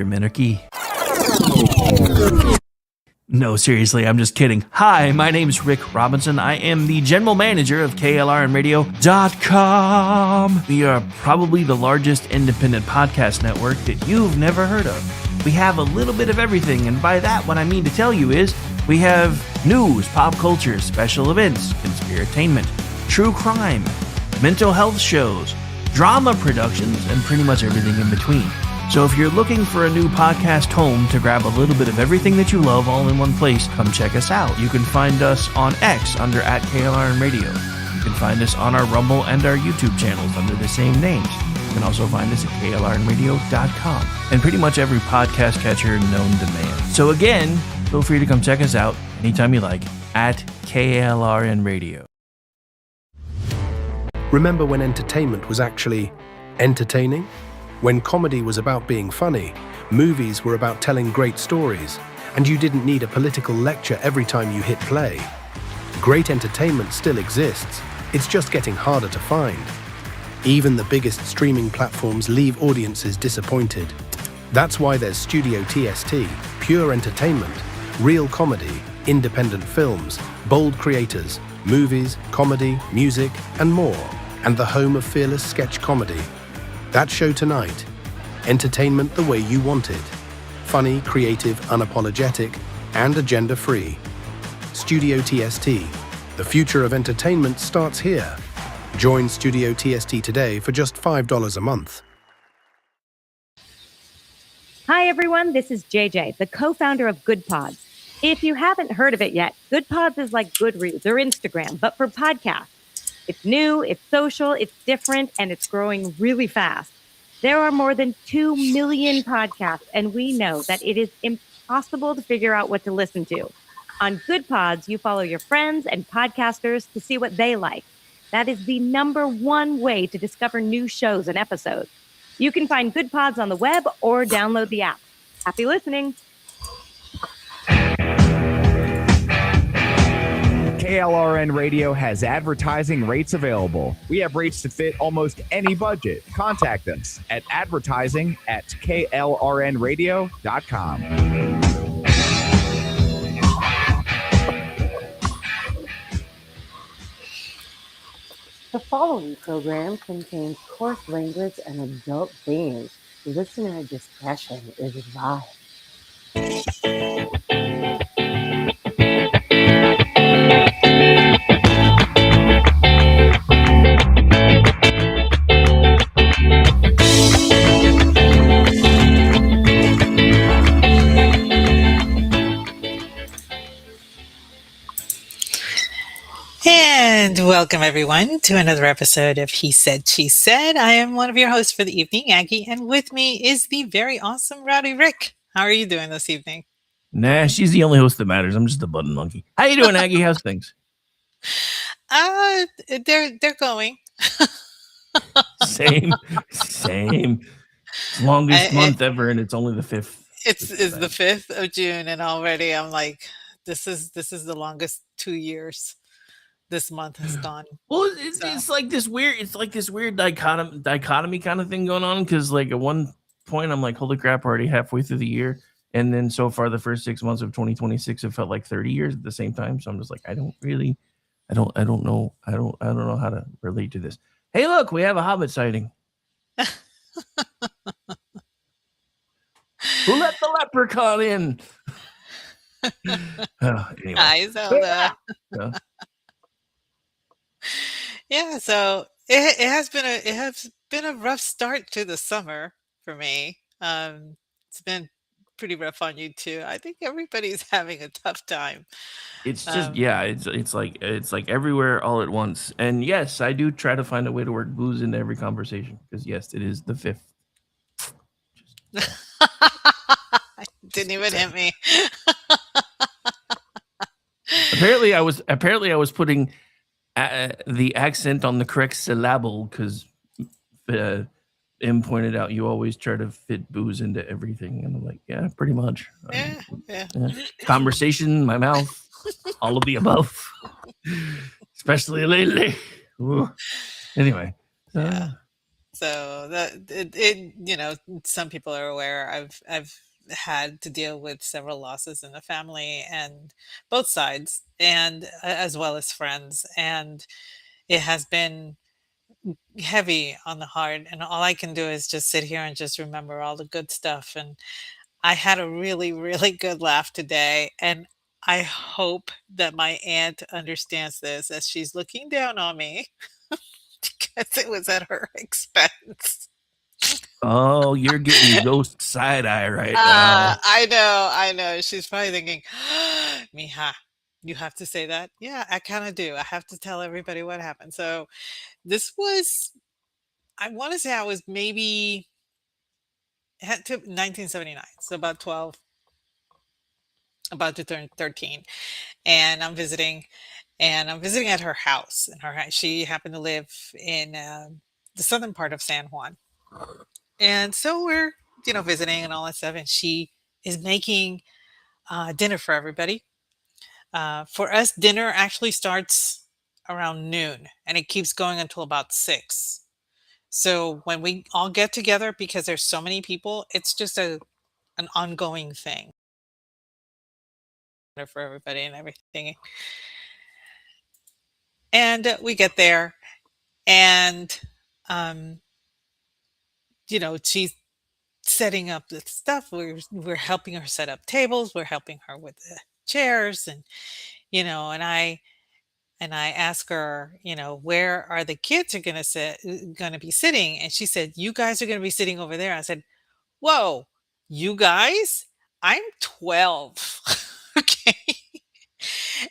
Minarchy. No, seriously, I'm just kidding. Hi, my name's Rick Robinson. I am the general manager of KLRNradio.com. We are probably the largest independent podcast network that you've never heard of. We have a little bit of everything, and by that, what I mean to tell you is we have news, pop culture, special events, conspiratainment, true crime, mental health shows, drama productions, and pretty much everything in between. So if you're looking for a new podcast home to grab a little bit of everything that you love all in one place, come check us out. You can find us on X under @KLRNradio. You can find us on our Rumble and our YouTube channels under the same names. You can also find us at KLRNradio.com and pretty much every podcast catcher known to man. So again, feel free to come check us out anytime you like at KLRNradio. Remember when entertainment was actually entertaining? When comedy was about being funny, movies were about telling great stories, and you didn't need a political lecture every time you hit play. Great entertainment still exists, it's just getting harder to find. Even the biggest streaming platforms leave audiences disappointed. That's why there's Studio TST, pure entertainment, real comedy, independent films, bold creators, movies, comedy, music, and more, and the home of fearless sketch comedy. That show tonight, entertainment the way you want it. Funny, creative, unapologetic, and agenda-free. Studio TST, the future of entertainment starts here. Join Studio TST today for just $5 a month. Hi, everyone. This is JJ, the co-founder of Good Pods. If you haven't heard of it yet, Good Pods is like Goodreads or Instagram, but for podcasts. It's new, it's social, it's different, and it's growing really fast. There are more than 2 million podcasts, and we know that it is impossible to figure out what to listen to. On Good Pods, you follow your friends and podcasters to see what they like. That is the #1 way to discover new shows and episodes. You can find Good Pods on the web or download the app. Happy listening. KLRN Radio has advertising rates available. We have rates to fit almost any budget. Contact us at advertising@klrnradio.com. The following program contains coarse language and adult themes. Listener discretion is advised. And welcome, everyone, to another episode of He Said, She Said. I am one of your hosts for the evening, Aggie, and with me is the very awesome Rowdy Rick. How are you doing this evening? Nah, she's the only host that matters. I'm just a button monkey. How you doing, Aggie? How's things? They're going. Same. Longest month ever, and it's only the 5th. It's the 5th of June, and already I'm like, this is the longest 2 years. This month has gone. Well, it's like this weird. It's like this weird dichotomy kind of thing going on. Because like at one point, I'm like, holy crap, already halfway through the year, and then so far the first 6 months of 2026 have felt like 30 years at the same time. So I'm just like, I don't know how to relate to this. Hey, look, we have a Hobbit sighting. Who let the leprechaun in? Anyway. Hi, Zelda. Yeah, so it has been a rough start to the summer for me. It's been pretty rough on you too. I think everybody's having a tough time. It's just it's like everywhere all at once. And yes, I do try to find a way to work booze into every conversation because yes, it is the 5th. Didn't even hit me. Apparently, I was putting the accent on the correct syllable because M pointed out you always try to fit booze into everything, and I'm like, yeah, pretty much. Yeah. Conversation, my mouth, all of the above, especially lately. Ooh. Anyway, So some people are aware. I've had to deal with several losses in the family and both sides, and as well as friends, and it has been heavy on the heart. And all I can do is just sit here and just remember all the good stuff. And I had a really, really good laugh today, and I hope that my aunt understands this as she's looking down on me because it was at her expense. Oh, you're getting ghost side eye right now. I know. She's probably thinking, Mija, you have to say that? Yeah, I kind of do. I have to tell everybody what happened. So this was, I want to say I was maybe had to 1979, so about 12, about to turn 13, and I'm visiting at her house. And she happened to live in the southern part of San Juan, and so we're visiting and all that stuff. And she is making dinner for everybody. For us, dinner actually starts around noon, and it keeps going until about 6. So when we all get together, because there's so many people, it's just an ongoing thing for everybody and everything. And we get there, and um, she's setting up the stuff. We're helping her set up tables. We're helping her with the chairs, and and I ask her, where are the kids are gonna be sitting? And she said, you guys are gonna be sitting over there. I said, whoa, you guys? I'm 12. Okay.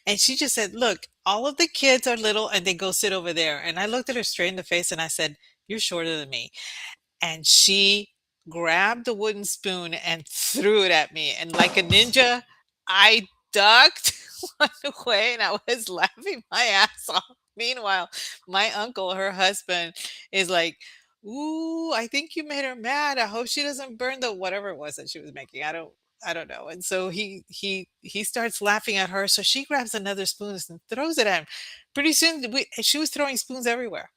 And she just said, look, all of the kids are little and they go sit over there. And I looked at her straight in the face and I said, you're shorter than me. And she grabbed the wooden spoon and threw it at me. And like a ninja, I ducked one away and I was laughing my ass off. Meanwhile, my uncle, her husband, is like, ooh, I think you made her mad. I hope she doesn't burn the whatever it was that she was making. I don't know. And so he starts laughing at her. So she grabs another spoon and throws it at him. Pretty soon she was throwing spoons everywhere.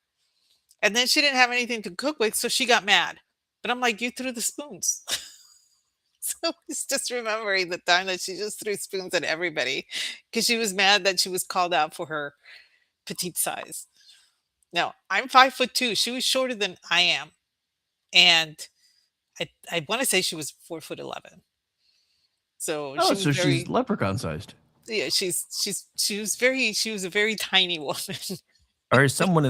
And then she didn't have anything to cook with, so she got mad. But I'm like, you threw the spoons. So it's just remembering the time that she just threw spoons at everybody because she was mad that she was called out for her petite size. Now, I'm 5'2". She was shorter than I am. And I want to say she was 4'11". So Oh, she was so she's very, leprechaun sized. yeah, she was a very tiny woman. Or as someone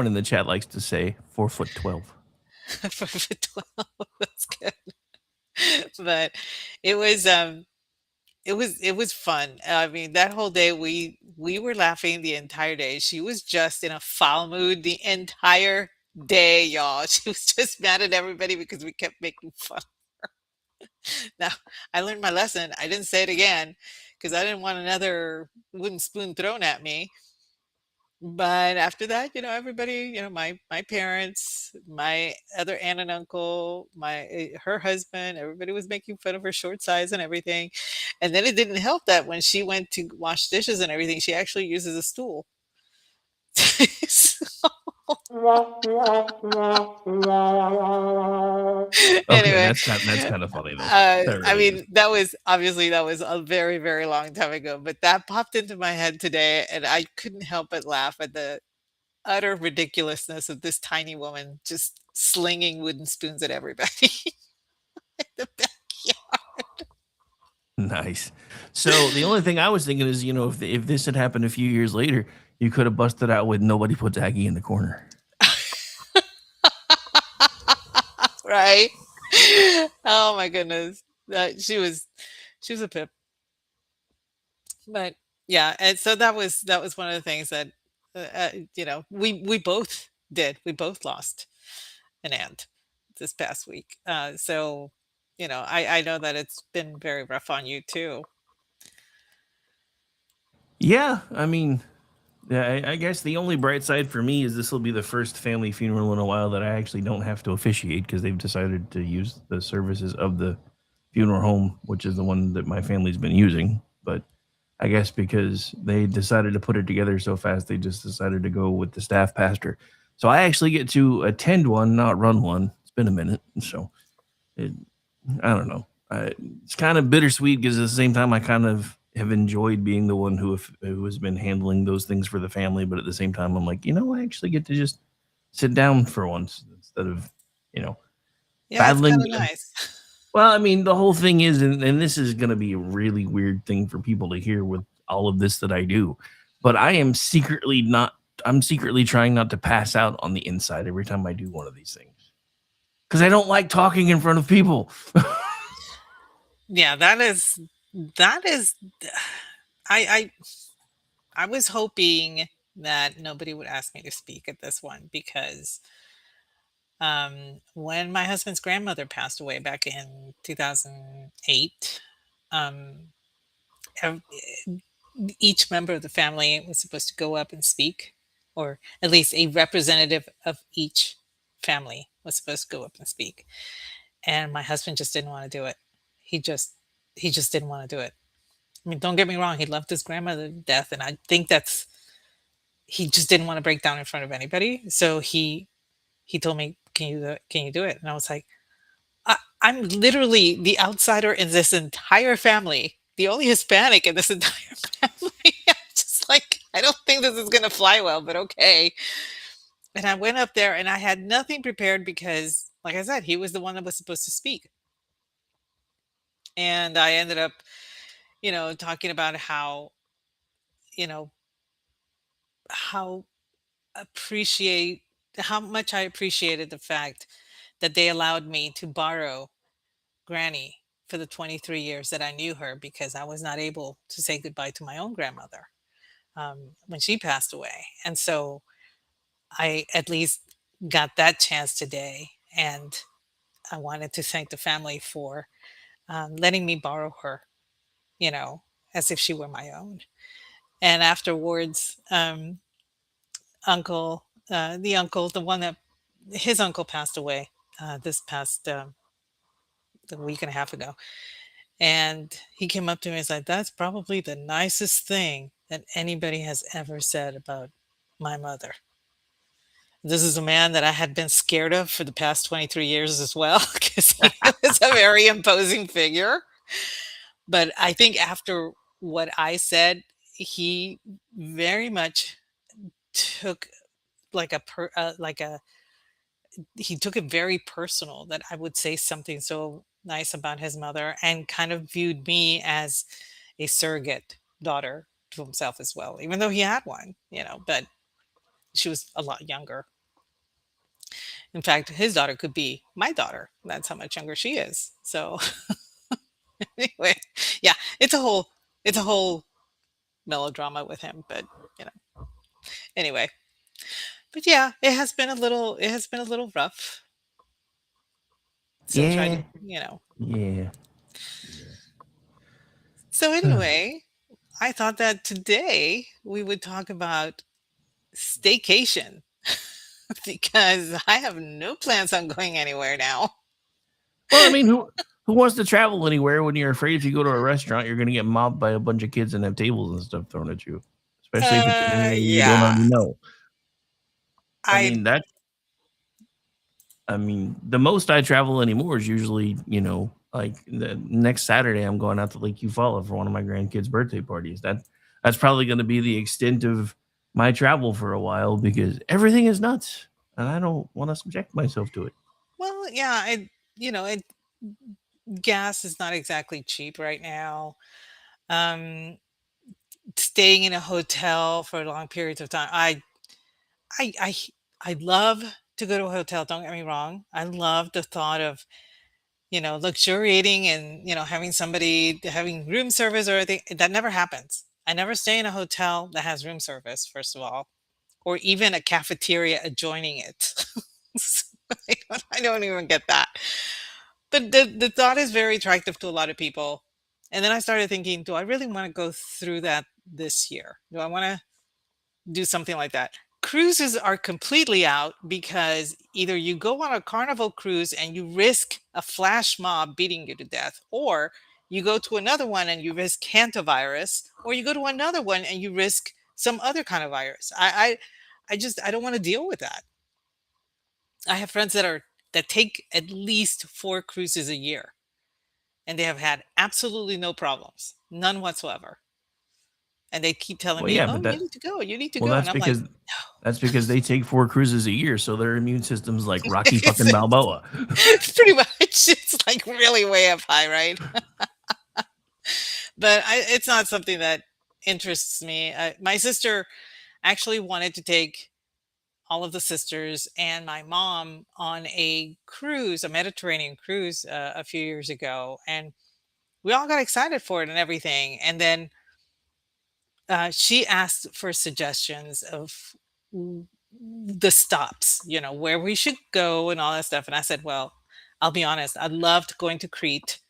in the chat likes to say, 4'12". 4'12". That's good. But it was it was fun. I mean, that whole day we were laughing the entire day. She was just in a foul mood the entire day, y'all. She was just mad at everybody because we kept making fun. Now, I learned my lesson. I didn't say it again because I didn't want another wooden spoon thrown at me. But after that, everybody, my parents, my other aunt and uncle, her husband, everybody was making fun of her short size and everything. And then it didn't help that when she went to wash dishes and everything, she actually uses a stool. So, Okay, anyway, that's kind of funny though. That I really is. mean, that was a very, very long time ago, but that popped into my head today, and I couldn't help but laugh at the utter ridiculousness of this tiny woman just slinging wooden spoons at everybody in the backyard. Nice. So the only thing I was thinking is, if this had happened a few years later, you could have busted out with nobody puts Aggie in the corner. Right? Oh my goodness. She was a pip. But yeah, and so that was one of the things that we both did. We both lost an aunt this past week. So I know that it's been very rough on you too. Yeah, I mean, yeah, I guess the only bright side for me is this will be the first family funeral in a while that I actually don't have to officiate because they've decided to use the services of the funeral home, which is the one that my family's been using. But I guess because they decided to put it together so fast, they just decided to go with the staff pastor. So I actually get to attend one, not run one. It's been a minute, so it, I don't know. It's kind of bittersweet because at the same time, I kind of have enjoyed being the one who has been handling those things for the family. But at the same time, I'm like, I actually get to just sit down for once instead of, you know, Yeah, it's battling. kinda nice. Well, I mean, the whole thing is, and this is going to be a really weird thing for people to hear with all of this that I do, but I am secretly not. I'm secretly trying not to pass out on the inside every time I do one of these things because I don't like talking in front of people. Yeah, that is I I was hoping that nobody would ask me to speak at this one because when my husband's grandmother passed away back in 2008, um, ev- each member of the family was supposed to go up and speak, or at least a representative of each family was supposed to go up and speak. And my husband just didn't want to do it. He just he just didn't want to do it. I mean, don't get me wrong, he loved his grandmother to death, and I think that's he just didn't want to break down in front of anybody. So he told me, Can you do it?" And I was like, I'm literally the outsider in this entire family, the only Hispanic in this entire family. I'm just like, I don't think this is gonna fly well, but okay. And I went up there and I had nothing prepared because, like I said, he was the one that was supposed to speak. And I ended up, talking about you know, how appreciate how much I appreciated the fact that they allowed me to borrow Granny for the 23 years that I knew her because I was not able to say goodbye to my own grandmother when she passed away. And so I at least got that chance today. And I wanted to thank the family for letting me borrow her, you know, as if she were my own. And afterwards, the uncle, the one that his uncle passed away this past a week and a half ago. And he came up to me and said, "That's probably the nicest thing that anybody has ever said about my mother." This is a man that I had been scared of for the past 23 years as well, because he was a very imposing figure. But I think after what I said, he very much took like a he took it very personal that I would say something so nice about his mother and kind of viewed me as a surrogate daughter to himself as well, even though he had one, but she was a lot younger. In fact, his daughter could be my daughter. That's how much younger she is. So anyway, yeah, it's a whole melodrama with him, but you know, anyway. But yeah, it has been a little rough since Yeah, you know. yeah. So anyway, I thought that today we would talk about staycation because I have no plans on going anywhere now. Well, I mean, who wants to travel anywhere when you're afraid if you go to a restaurant you're going to get mobbed by a bunch of kids and have tables and stuff thrown at you, especially if it's in an area you don't Yeah, already know. I I mean that. I mean, the most I travel anymore is usually, like the next Saturday I'm going out to Lake Eufaula for one of my grandkids' birthday parties. That's probably going to be the extent of my travel for a while because everything is nuts, and I don't want to subject myself to it. well, yeah, gas is not exactly cheap right now. Um, Staying in a hotel for long periods of time. I, I, I love to go to a hotel. Don't get me wrong. I love the thought of luxuriating and, having room service or anything. That never happens. I never stay in a hotel that has room service, first of all, or even a cafeteria adjoining it. So I don't even get that. But the thought is very attractive to a lot of people. And then I started thinking, do I really want to go through that this year? Do I want to do something like that? Cruises are completely out because either you go on a carnival cruise and you risk a flash mob beating you to death, or you go to another one and you risk hantavirus, or you go to another one and you risk some other kind of virus. I just I don't want to deal with that. I have friends that take at least 4 cruises a year, and they have had absolutely no problems, none whatsoever. And they keep telling Well, me, yeah, "Oh, but you need to go, you need to well, go." And I'm like, that's because they take 4 cruises a year, so their immune system's like Rocky it's fucking Balboa. pretty much it's like really way up high, right? But it's not something that interests me. My sister actually wanted to take all of the sisters and my mom on a cruise, a Mediterranean cruise, a few years ago, and we all got excited for it and everything. And then she asked for suggestions of w- the stops, where we should go and all that stuff. And I said, well, I'll be honest, I loved going to Crete.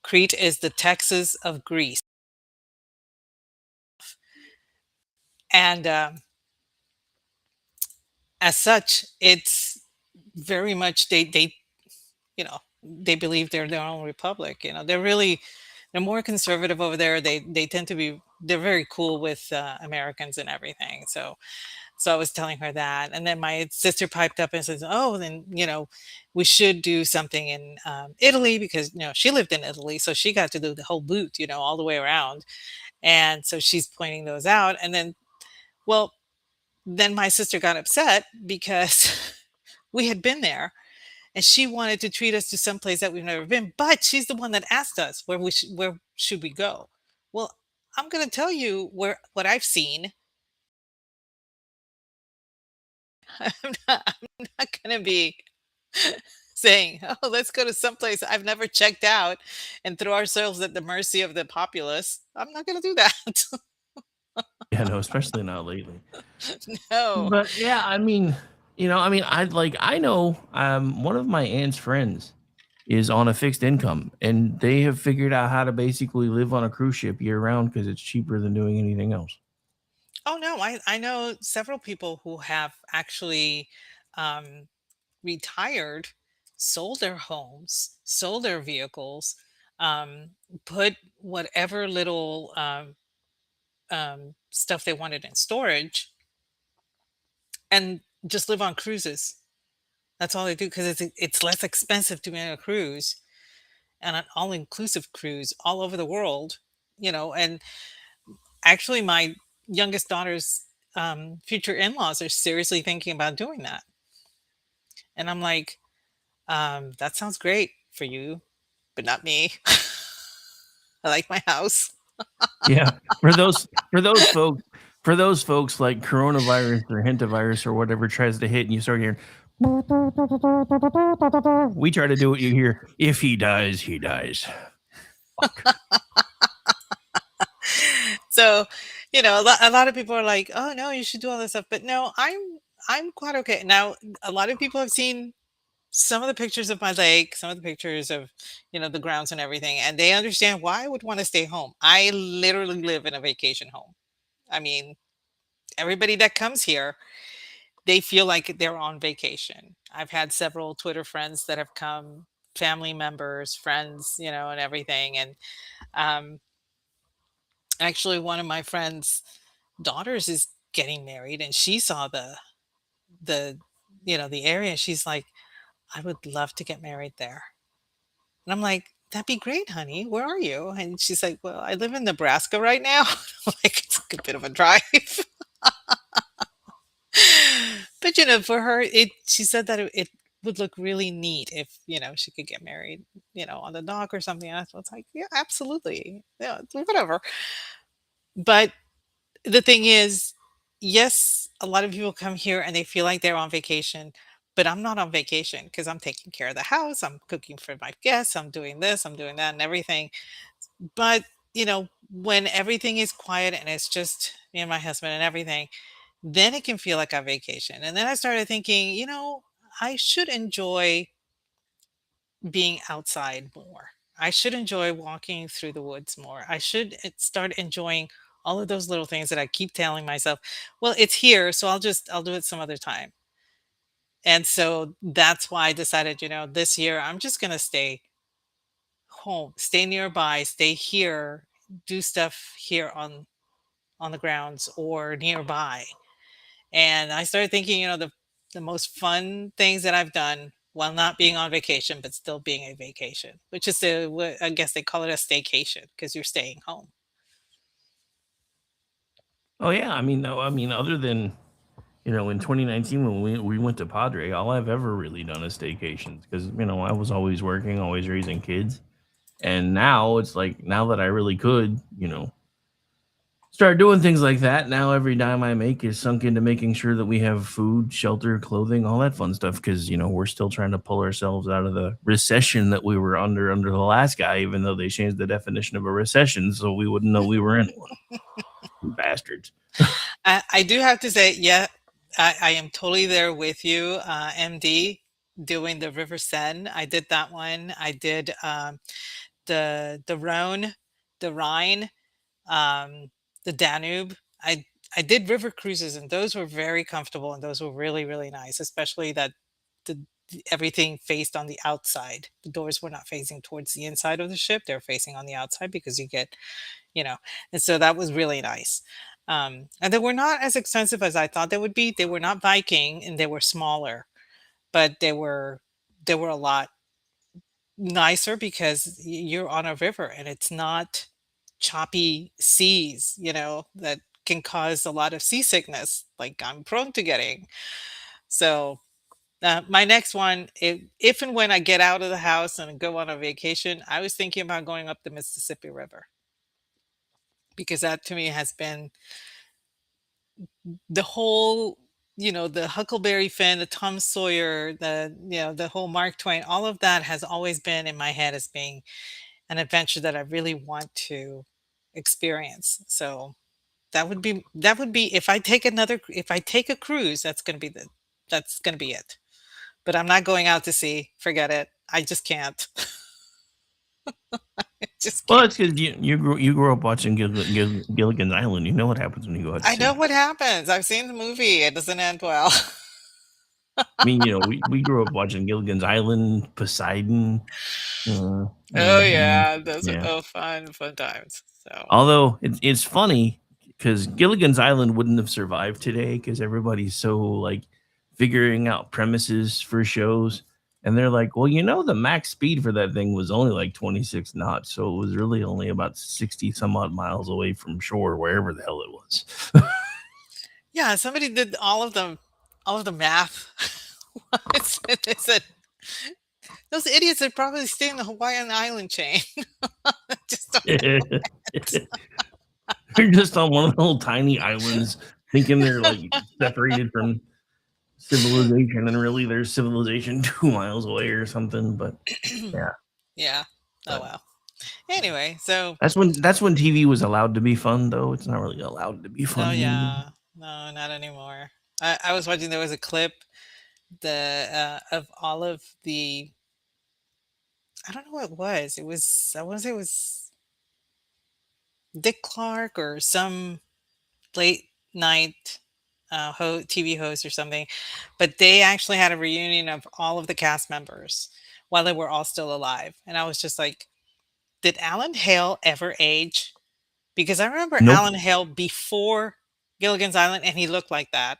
Crete is the Texas of Greece. And as such, it's very much they believe they're their own republic. They're more conservative over there. They tend to be they're very cool with Americans and everything. So I was telling her that, and then my sister piped up and says, "Oh, then we should do something in Italy because she lived in Italy, so she got to do the whole boot, all the way around." And so she's pointing those out, and well, then my sister got upset because we had been there, and she wanted to treat us to some place that we've never been, but she's the one that asked us where should we go. Well, I'm going to tell you what I've seen. I'm not going to be saying, "Oh, let's go to someplace I've never checked out and throw ourselves at the mercy of the populace." I'm not going to do that. Yeah, no, especially not lately. No. But yeah, I mean, I know one of my aunt's friends is on a fixed income and they have figured out how to basically live on a cruise ship year round because it's cheaper than doing anything else. Oh, no. I know several people who have actually um, retired, sold their homes, sold their vehicles, um, put whatever little stuff they wanted in storage, and just live on cruises. That's all they do because it's less expensive to be on a cruise and an all-inclusive cruise all over the world. And actually, my youngest daughter's future in-laws are seriously thinking about doing that. And I'm like, that sounds great for you, but not me. I like my house. Yeah, for those folks like coronavirus or hentavirus or whatever tries to hit and you start hearing we try to do what you hear. If he dies, he dies. Fuck. So, a lot of people are like, "Oh no, you should do all this stuff," but no, I'm quite okay now. A lot of people have seen some of the pictures of my lake, some of the pictures of the grounds and everything, and they understand why I would want to stay home. I literally live in a vacation home. I mean, everybody that comes here, they feel like they're on vacation. I've had several Twitter friends that have come, family members, friends, and everything. And um, actually, one of my friends' daughters is getting married, and she saw the the area. She's like, "I would love to get married there." And I'm like, "That'd be great, honey. Where are you?" And she's like, "Well, I live in Nebraska right now." I'm like, it's like a bit of a drive. But for her, she said that it would look really neat if she could get married, on the dock or something. And I was like, yeah, absolutely, yeah, whatever. But the thing is, yes, a lot of people come here and they feel like they're on vacation. But I'm not on vacation because I'm taking care of the house. I'm cooking for my guests. I'm doing this. I'm doing that, and everything. But when everything is quiet and it's just me and my husband and everything, then it can feel like a vacation. And then I started thinking, I should enjoy being outside more. I should enjoy walking through the woods more. I should start enjoying all of those little things that I keep telling myself, well, it's here, so I'll do it some other time. And so that's why I decided, this year I'm just going to stay home, stay nearby, stay here, do stuff here on the grounds or nearby. And I started thinking, the the most fun things that I've done while not being on vacation, but still being a vacation, which is I guess they call it a staycation because you're staying home. Oh yeah, I mean, no, I mean, other than in 2019 when we went to Padre, all I've ever really done is staycations because I was always working, always raising kids, and now it's like now that I really could, start doing things like that. Now every dime I make is sunk into making sure that we have food, shelter, clothing, all that fun stuff. Because we're still trying to pull ourselves out of the recession that we were under the last guy, even though they changed the definition of a recession so we wouldn't know we were in one. Bastards. I do have to say, yeah, I am totally there with you, MD, doing the River Seine. I did that one. I did the Rhone, the Rhine, um, the Danube. I did river cruises, and those were very comfortable, and those were really really nice, especially that the everything faced on the outside. The doors were not facing towards the inside of the ship; they're facing on the outside because you get, you know, and so that was really nice. And they were not as expensive as I thought they would be. They were not Viking, and they were smaller, but they were a lot nicer because you're on a river and it's not choppy seas, that can cause a lot of seasickness, like I'm prone to getting. So, my next one, if and when I get out of the house and go on a vacation, I was thinking about going up the Mississippi River because that to me has been the whole, the Huckleberry Finn, the Tom Sawyer, the whole Mark Twain, all of that has always been in my head as being an adventure that I really want to experience. So that would be if I take a cruise, that's gonna be it. But I'm not going out to sea. Forget it. I just can't. I just Well, can't. it's because you grew up watching Gilligan's Island. You know what happens when you go out to I know sea. what happens. I've seen the movie. It doesn't end well. I mean, we grew up watching Gilligan's Island, Poseidon. Oh yeah, those are Yeah. fun times. So Although it's funny because Gilligan's Island wouldn't have survived today because everybody's so like figuring out premises for shows, and they're like, well, the max speed for that thing was only like 26 knots, so it was really only about 60 some odd miles away from shore, wherever the hell it was. yeah, somebody did all of the math. They said those idiots would probably stay in the Hawaiian island chain. Just don't They're just on one of the little tiny islands, thinking they're like separated from civilization, and really there's civilization 2 miles away or something. But yeah, Yeah. Oh but well. Anyway, so that's when TV was allowed to be fun, though. It's not really allowed to be oh fun anymore. yeah, no, not anymore. I was watching. There was a clip of all of the. I don't know what it was. It was I want to say it was Dick Clark or some late night TV host or something, but they actually had a reunion of all of the cast members while they were all still alive, and I was just like, did Alan Hale ever age? Because I remember Nope. Alan Hale before Gilligan's Island, and he looked like that.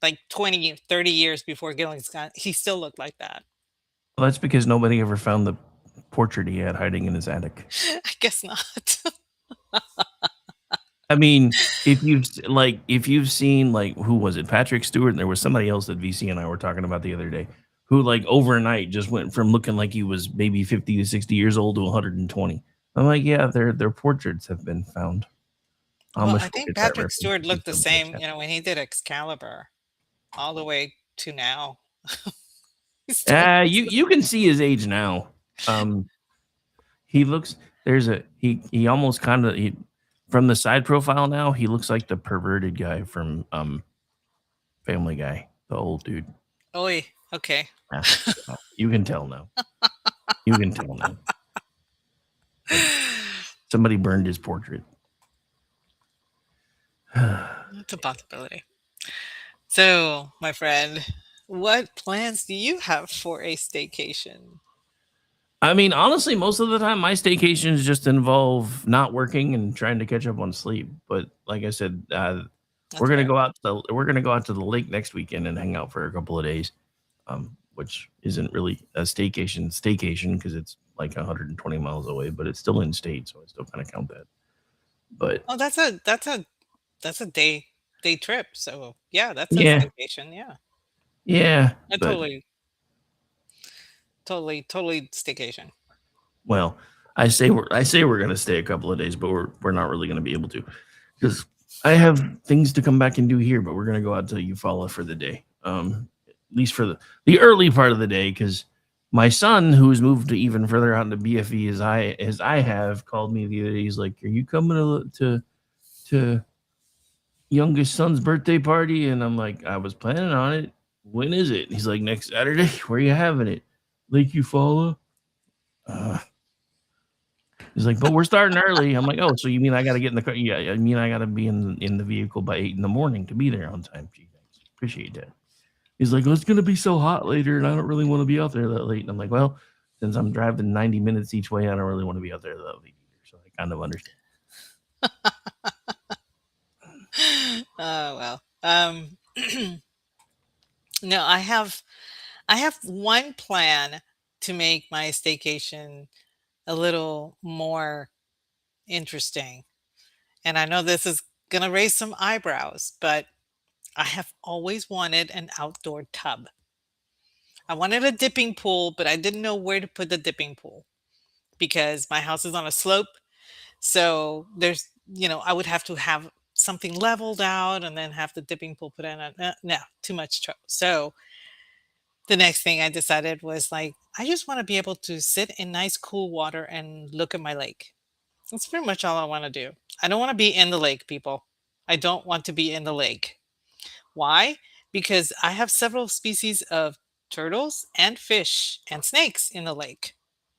Like 20, 30 years before Gilligan's Island, he still looked like that. Well, that's because nobody ever found the portrait he had hiding in his attic. I guess not. I mean, if you've seen like who was it, Patrick Stewart, and there was somebody else that VC and I were talking about the other day, who like overnight just went from looking like he was maybe 50 to 60 years old to 120. I'm like, yeah, their portraits have been found. Well, Amish I will think get that Patrick reference Stewart if looked the somebody else same, has. when he did Excalibur all the way to now. He still You can see his age now. Um, he looks he almost kind of from the side profile now he looks like the perverted guy from Family Guy, the old dude. Oi, okay. Yeah, so you can tell now. You can tell now. So somebody burned his portrait. That's a possibility. So, my friend, what plans do you have for a staycation? I mean, honestly, most of the time my staycations just involve not working and trying to catch up on sleep. But like I said, That's fair. We're gonna go out to the lake next weekend and hang out for a couple of days. Which isn't really a staycation because it's like 120 miles away, but it's still in state, so I still kind of count that. But Oh, that's a day trip. So yeah, that's a yeah, staycation. Yeah, yeah, a but totally staycation. well, I say we're gonna stay a couple of days, but we're not really gonna be able to because I have things to come back and do here. But we're gonna go out to Eufaula for the day, at least for the early part of the day, because my son, who's moved to even further out into BFE as I have, called me the other day. He's like, "Are you coming to youngest son's birthday party?" And I'm like, "I was planning on it. When is it?" He's like, "Next Saturday." "Where are you having it?" "Lake Eufaula." Uh, He's like, "But we're starting early." I'm like, "Oh, so you mean I got to get in the car?" "Yeah, I mean I got to be in the vehicle by 8 in the morning to be there on time." "Gee, thanks. Appreciate that." He's like, "Oh, it's gonna be so hot later, and I don't really want to be out there that late." And I'm like, "Well, since I'm driving 90 minutes each way, I don't really want to be out there that late either." So I kind of understand. Oh well. No, I have one plan to make my staycation a little more interesting. And I know this is going to raise some eyebrows, but I have always wanted an outdoor tub. I wanted a dipping pool, but I didn't know where to put the dipping pool because my house is on a slope. So I would have to have something leveled out and then have the dipping pool put in. No, no, too much trouble. So the next thing I decided was like, I just want to be able to sit in nice, cool water and look at my lake. That's pretty much all I want to do. I don't want to be in the lake, people. I don't want to be in the lake. Why? Because I have several species of turtles and fish and snakes in the lake.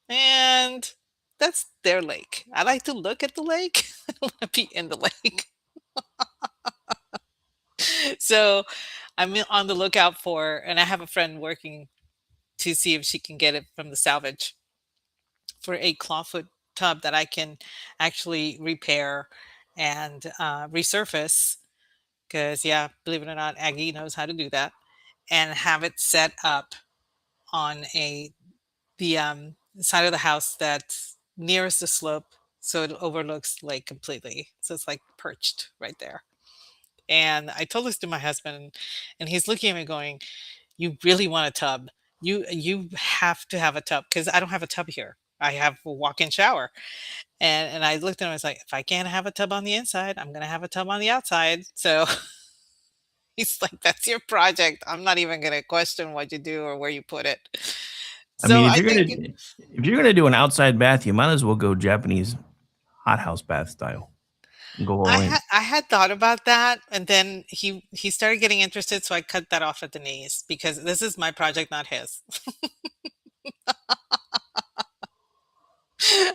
And that's their lake. I like to look at the lake. I don't want to be in the lake. So I'm on the lookout and I have a friend working to see if she can get it from the salvage for a clawfoot tub that I can actually repair and resurface. Because, yeah, believe it or not, Aggie knows how to do that and have it set up on the side of the house that's nearest the slope, so it overlooks lake completely. So it's like perched right there. And I told this to my husband, and he's looking at me going, "You really want a tub? You have to have a tub because I don't have a tub here. I have a walk-in shower." And I looked at him. I was like, "If I can't have a tub on the inside, I'm gonna have a tub on the outside." So he's like, "That's your project. I'm not even gonna question what you do or where you put it." I So mean, I think if you're gonna do an outside bath, you might as well go Japanese hothouse bath style and go all in. I had thought about that, and then he started getting interested, so I cut that off at the knees because this is my project, not his.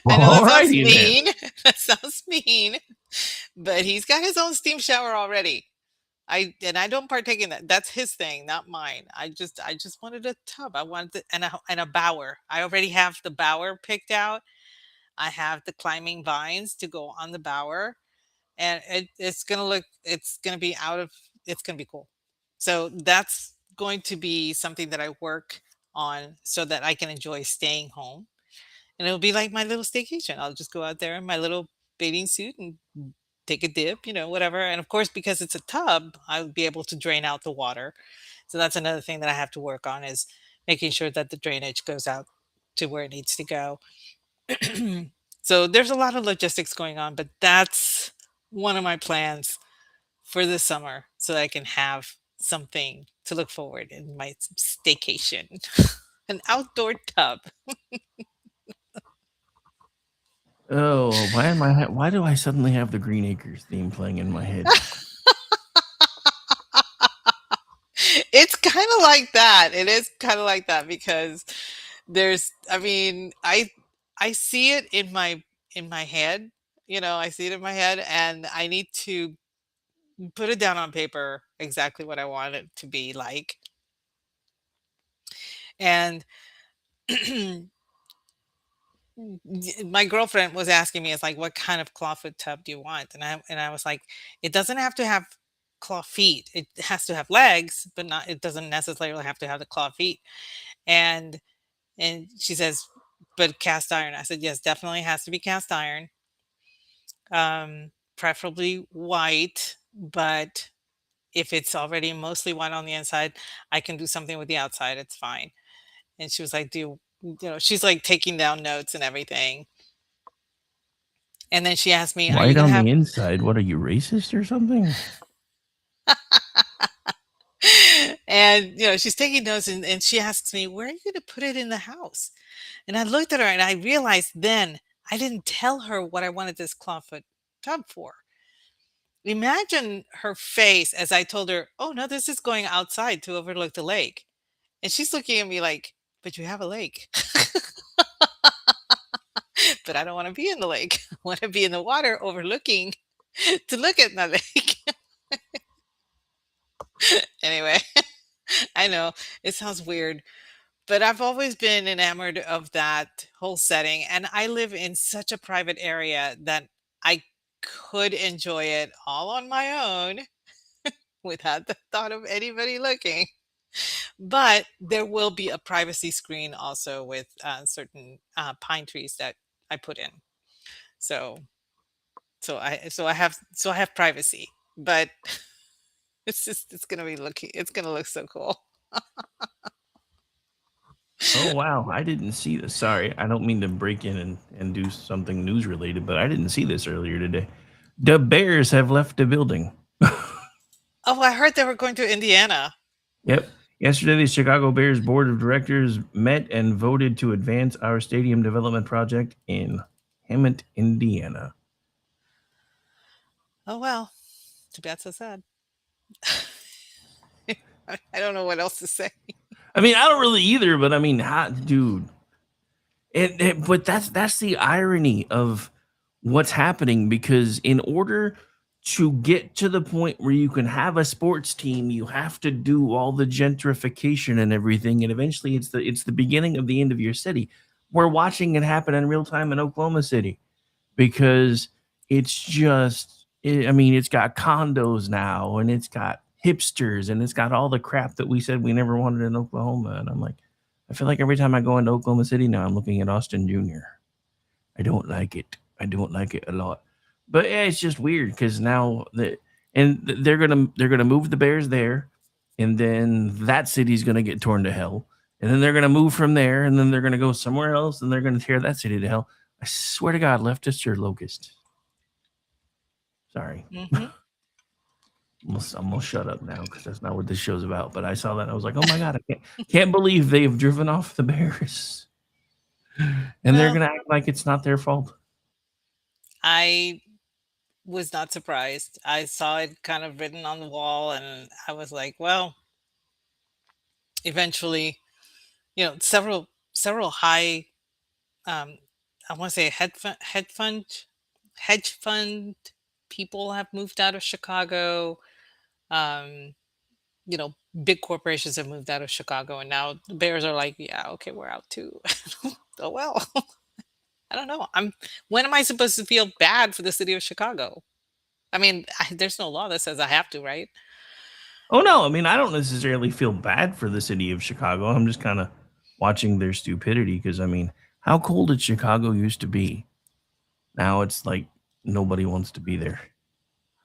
I know that sounds Alrighty then. mean. That sounds mean, but he's got his own steam shower already. I don't partake in that. That's his thing, not mine. I just wanted a tub. I wanted and a bower. I already have the bower picked out. I have the climbing vines to go on the bower, and it's gonna be it's gonna be cool. So that's going to be something that I work on so that I can enjoy staying home, and it'll be like my little staycation. I'll just go out there in my little bathing suit and take a dip, whatever. And of course, because it's a tub, I'll be able to drain out the water. So that's another thing that I have to work on is making sure that the drainage goes out to where it needs to go. So there's a lot of logistics going on, but that's one of my plans for this summer so that I can have something to look forward in my staycation. An outdoor tub. Oh, why do I suddenly have the Green Acres theme playing in my head? It's kind of like that. It is kind of like that because I mean, I see it in my head. I see it in my head and I need to put it down on paper exactly what I want it to be like. And my girlfriend was asking me, it's like, what kind of clawfoot tub do you want? And I was like, it doesn't have to have claw feet. It has to have legs, but not. It doesn't necessarily have to have the claw feet. And and she says, but cast iron. I said, yes, definitely has to be cast iron. Preferably white, but if it's already mostly white on the inside, I can do something with the outside. It's fine. And she was like, she's like taking down notes and everything. And then she asked me, are you White going to on have, the inside. What are you, racist or something? and, she's taking notes and she asks me, where are you going to put it in the house? And I looked at her and I realized then I didn't tell her what I wanted this clawfoot tub for. Imagine her face as I told her, oh, no, this is going outside to overlook the lake. And she's looking at me like, but you have a lake. But I don't want to be in the lake. I want to be in the water overlooking to look at my lake. Anyway, I know it sounds weird, but I've always been enamored of that whole setting. And I live in such a private area that I could enjoy it all on my own without the thought of anybody looking. But there will be a privacy screen also with certain pine trees that I put in. So so I have privacy, but it's gonna look so cool. Oh wow, I didn't see this. Sorry, I don't mean to break in and do something news related, but I didn't see this earlier today. The Bears have left the building. Oh, I heard they were going to Indiana. Yep. Yesterday, the Chicago Bears board of directors met and voted to advance our stadium development project in Hammond, Indiana. Oh well, too bad, so sad. I don't know what else to say. I mean, I don't really either, but I mean, hot dude. But that's the irony of what's happening, because in order to get to the point where you can have a sports team, you have to do all the gentrification and everything, and eventually it's the beginning of the end of your city. We're watching it happen in real time in Oklahoma City, because I mean, it's got condos now, and it's got hipsters, and it's got all the crap that we said we never wanted in Oklahoma. And I'm like, I feel like every time I go into Oklahoma City now, I'm looking at Austin Jr. I don't like it. I don't like it a lot. But yeah, it's just weird because now they're gonna move the Bears there, and then that city's gonna get torn to hell, and then they're gonna move from there, and then they're gonna go somewhere else, and they're gonna tear that city to hell. I swear to God, leftist or locust. Sorry. Hmm. I'm gonna shut up now because that's not what this show's about. But I saw that and I was like, oh my God, I can't believe they've driven off the Bears. And they're Well, gonna act like it's not their fault. I was not surprised. I saw it kind of written on the wall, and I was like, well, eventually, several high, um, I want to say hedge fund people have moved out of Chicago. Um, you know, Big corporations have moved out of Chicago, and now the Bears are like, yeah, okay, we're out too. Oh well, I don't know. When am I supposed to feel bad for the city of Chicago? I mean, there's no law that says I have to, right? Oh no, I mean I don't necessarily feel bad for the city of Chicago. I'm just kind of watching their stupidity because I mean, how cold did Chicago used to be? Now it's like nobody wants to be there.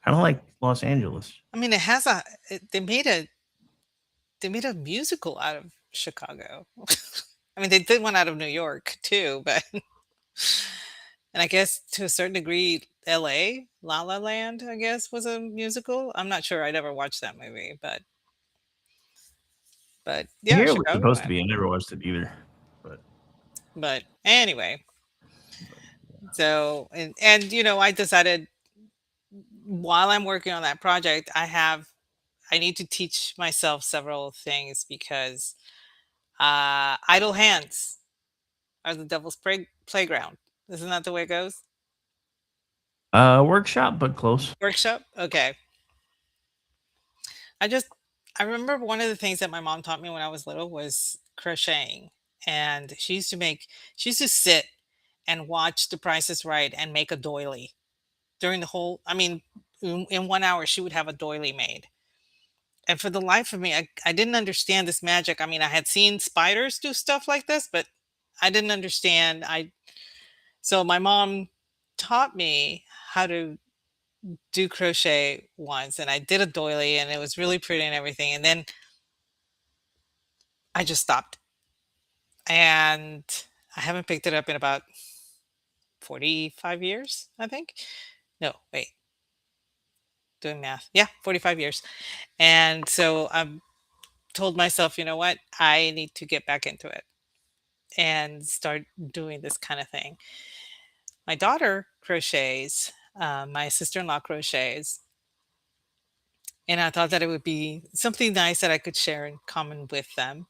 Kind of like Los Angeles. I mean, they made a musical out of Chicago. I mean, they did one out of New York too, but and I guess to a certain degree, L.A. La La Land, I guess, was a musical. I'm not sure. I never watched that movie, but I yeah, hear it was Chicago. supposed to be. I never watched it either. But, But anyway, but yeah. so and I decided while I'm working on that project, I need to teach myself several things because idle hands are the devil's playground. Isn't that the way it goes? Workshop, but close. Workshop. Okay. I just I remember one of the things that my mom taught me when I was little was crocheting. And she used to sit and watch The Price is Right and make a doily during the whole I mean in 1 hour she would have a doily made. And for the life of me, I didn't understand this magic. I mean, I had seen spiders do stuff like this, but I didn't understand. So my mom taught me how to do crochet once, and I did a doily, and it was really pretty and everything. And then I just stopped, and I haven't picked it up in about 45 years, I think. No, wait, doing math. Yeah, 45 years. And so I told myself, you know what? I need to get back into it and start doing this kind of thing. My daughter crochets, my sister in law crochets, and I thought that it would be something nice that I could share in common with them.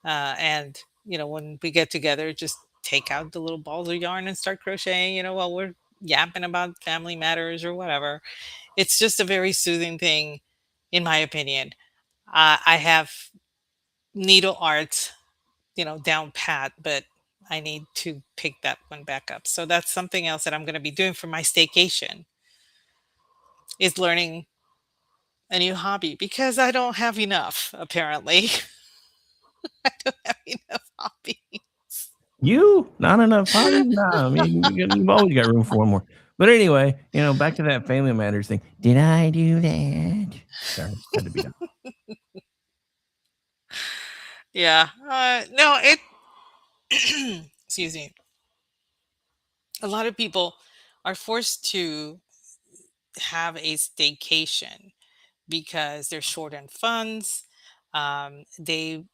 And, when we get together, just take out the little balls of yarn and start crocheting, while we're yapping about family matters or whatever. It's just a very soothing thing, in my opinion. I have needle art, down pat, but I need to pick that one back up. So that's something else that I'm going to be doing for my staycation is learning a new hobby because I don't have enough, apparently. I don't have enough hobbies. You? Not enough hobbies? Nah, I mean, you've always got room for one more. But anyway, back to that Family Matters thing. Did I do that? Sorry, had to be done. Yeah. No, it, excuse me. A lot of people are forced to have a staycation because they're short on funds. They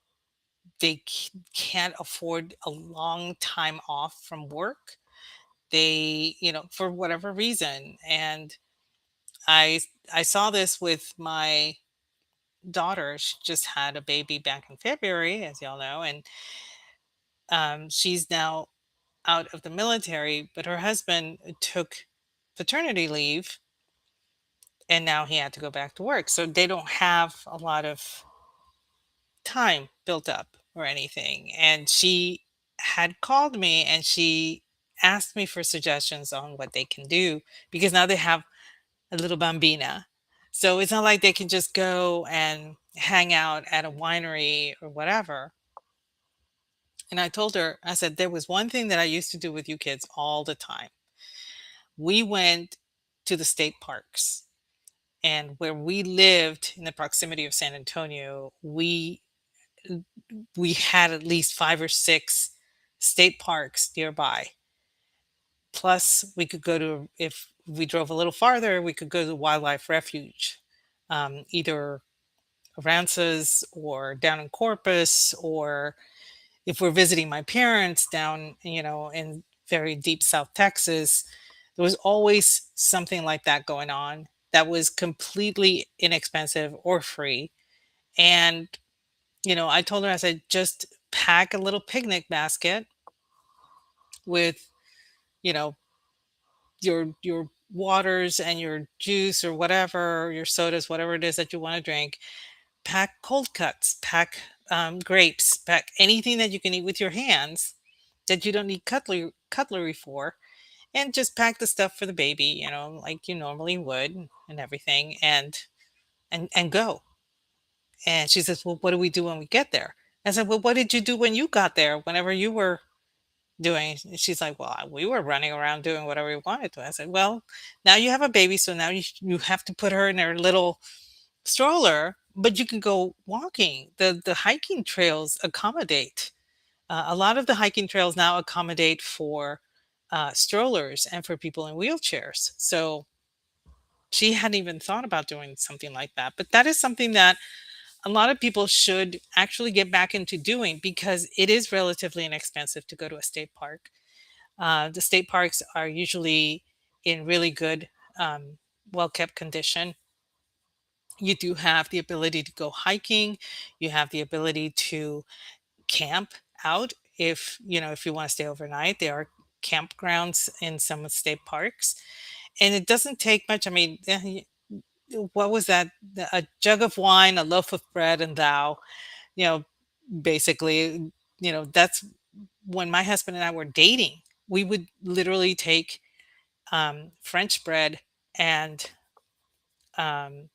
can't afford a long time off from work. They, for whatever reason. And I I saw this with my daughter. She just had a baby back in February, as y'all know, and she's now out of the military, but her husband took paternity leave and now he had to go back to work. So they don't have a lot of time built up or anything. And she had called me and she asked me for suggestions on what they can do because now they have a little bambina. So it's not like they can just go and hang out at a winery or whatever. And I told her, I said, there was one thing that I used to do with you kids all the time. We went to the state parks, and where we lived in the proximity of San Antonio, we had at least 5 or 6 state parks nearby. Plus, we could go to, if we drove a little farther, we could go to the wildlife refuge, either Aransas or down in Corpus, or if we're visiting my parents down, in very deep South Texas, there was always something like that going on that was completely inexpensive or free. And, I told her, I said, just pack a little picnic basket with, you know, your waters and your juice or whatever, your sodas, whatever it is that you want to drink. Pack cold cuts, pack grapes, pack anything that you can eat with your hands that you don't need cutlery for, and just pack the stuff for the baby, like you normally would and everything, and go. And she says, "Well, what do we do when we get there?" I said, "Well, what did you do when you got there? Whenever you were doing?" And she's like, "Well, we were running around doing whatever we wanted to." I said, "Well, now you have a baby, so now you have to put her in her little stroller, but you can go walking. The hiking trails accommodate. A lot of the hiking trails now accommodate for strollers and for people in wheelchairs." So she hadn't even thought about doing something like that. But that is something that a lot of people should actually get back into doing because it is relatively inexpensive to go to a state park. The state parks are usually in really good, well kept condition. You do have the ability to go hiking. You have the ability to camp out if you want to stay overnight. There are campgrounds in some of the state parks, and it doesn't take much. I mean, what was that? A jug of wine, a loaf of bread, and thou. You know, basically, that's when my husband and I were dating. We would literally take French bread and um,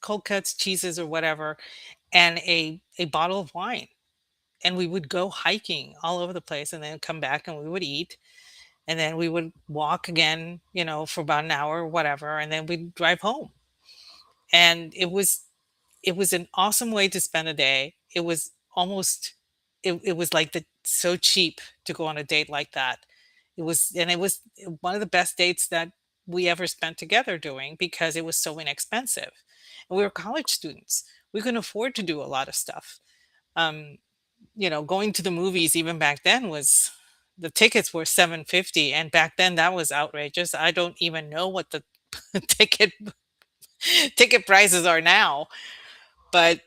cold cuts, cheeses, or whatever, and a bottle of wine. And we would go hiking all over the place and then come back and we would eat. And then we would walk again, for about an hour or whatever, and then we'd drive home. And it was an awesome way to spend a day. It was almost it was like the so cheap to go on a date like that. It was one of the best dates that we ever spent together doing because it was so inexpensive. And we were college students. We couldn't afford to do a lot of stuff. Um, going to the movies even back then was the tickets were 750, and back then that was outrageous. I don't even know what the ticket ticket prices are now, but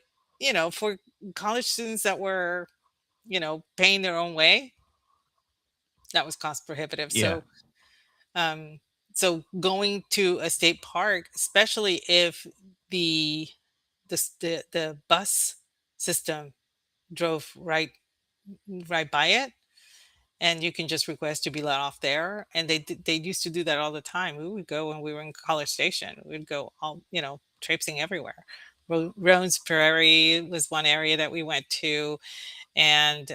for college students that were, paying their own way, that was cost prohibitive. Yeah. Um, so going to a state park, especially if the the bus system drove right by it, and you can just request to be let off there. And they used to do that all the time. We would go when we were in College Station. We'd go all traipsing everywhere. Roan's Prairie was one area that we went to, and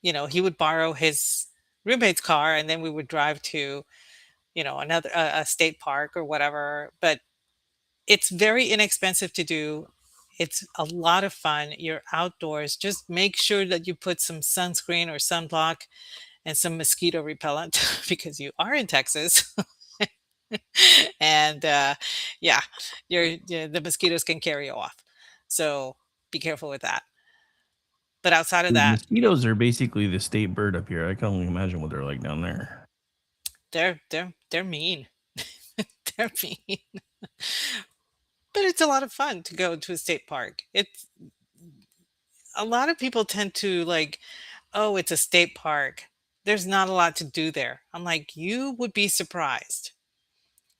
he would borrow his roommate's car, and then we would drive to another a state park or whatever. But it's very inexpensive to do. It's a lot of fun. You're outdoors. Just make sure that you put some sunscreen or sunblock and some mosquito repellent because you are in Texas. And yeah, the mosquitoes can carry you off. So be careful with that. But outside of Dude, that, mosquitoes are basically the state bird up here. I can only imagine what they're like down there. they're mean. They're mean. But it's a lot of fun to go to a state park. It's a lot of people tend to like, oh, it's a state park. There's not a lot to do there. I'm like, you would be surprised.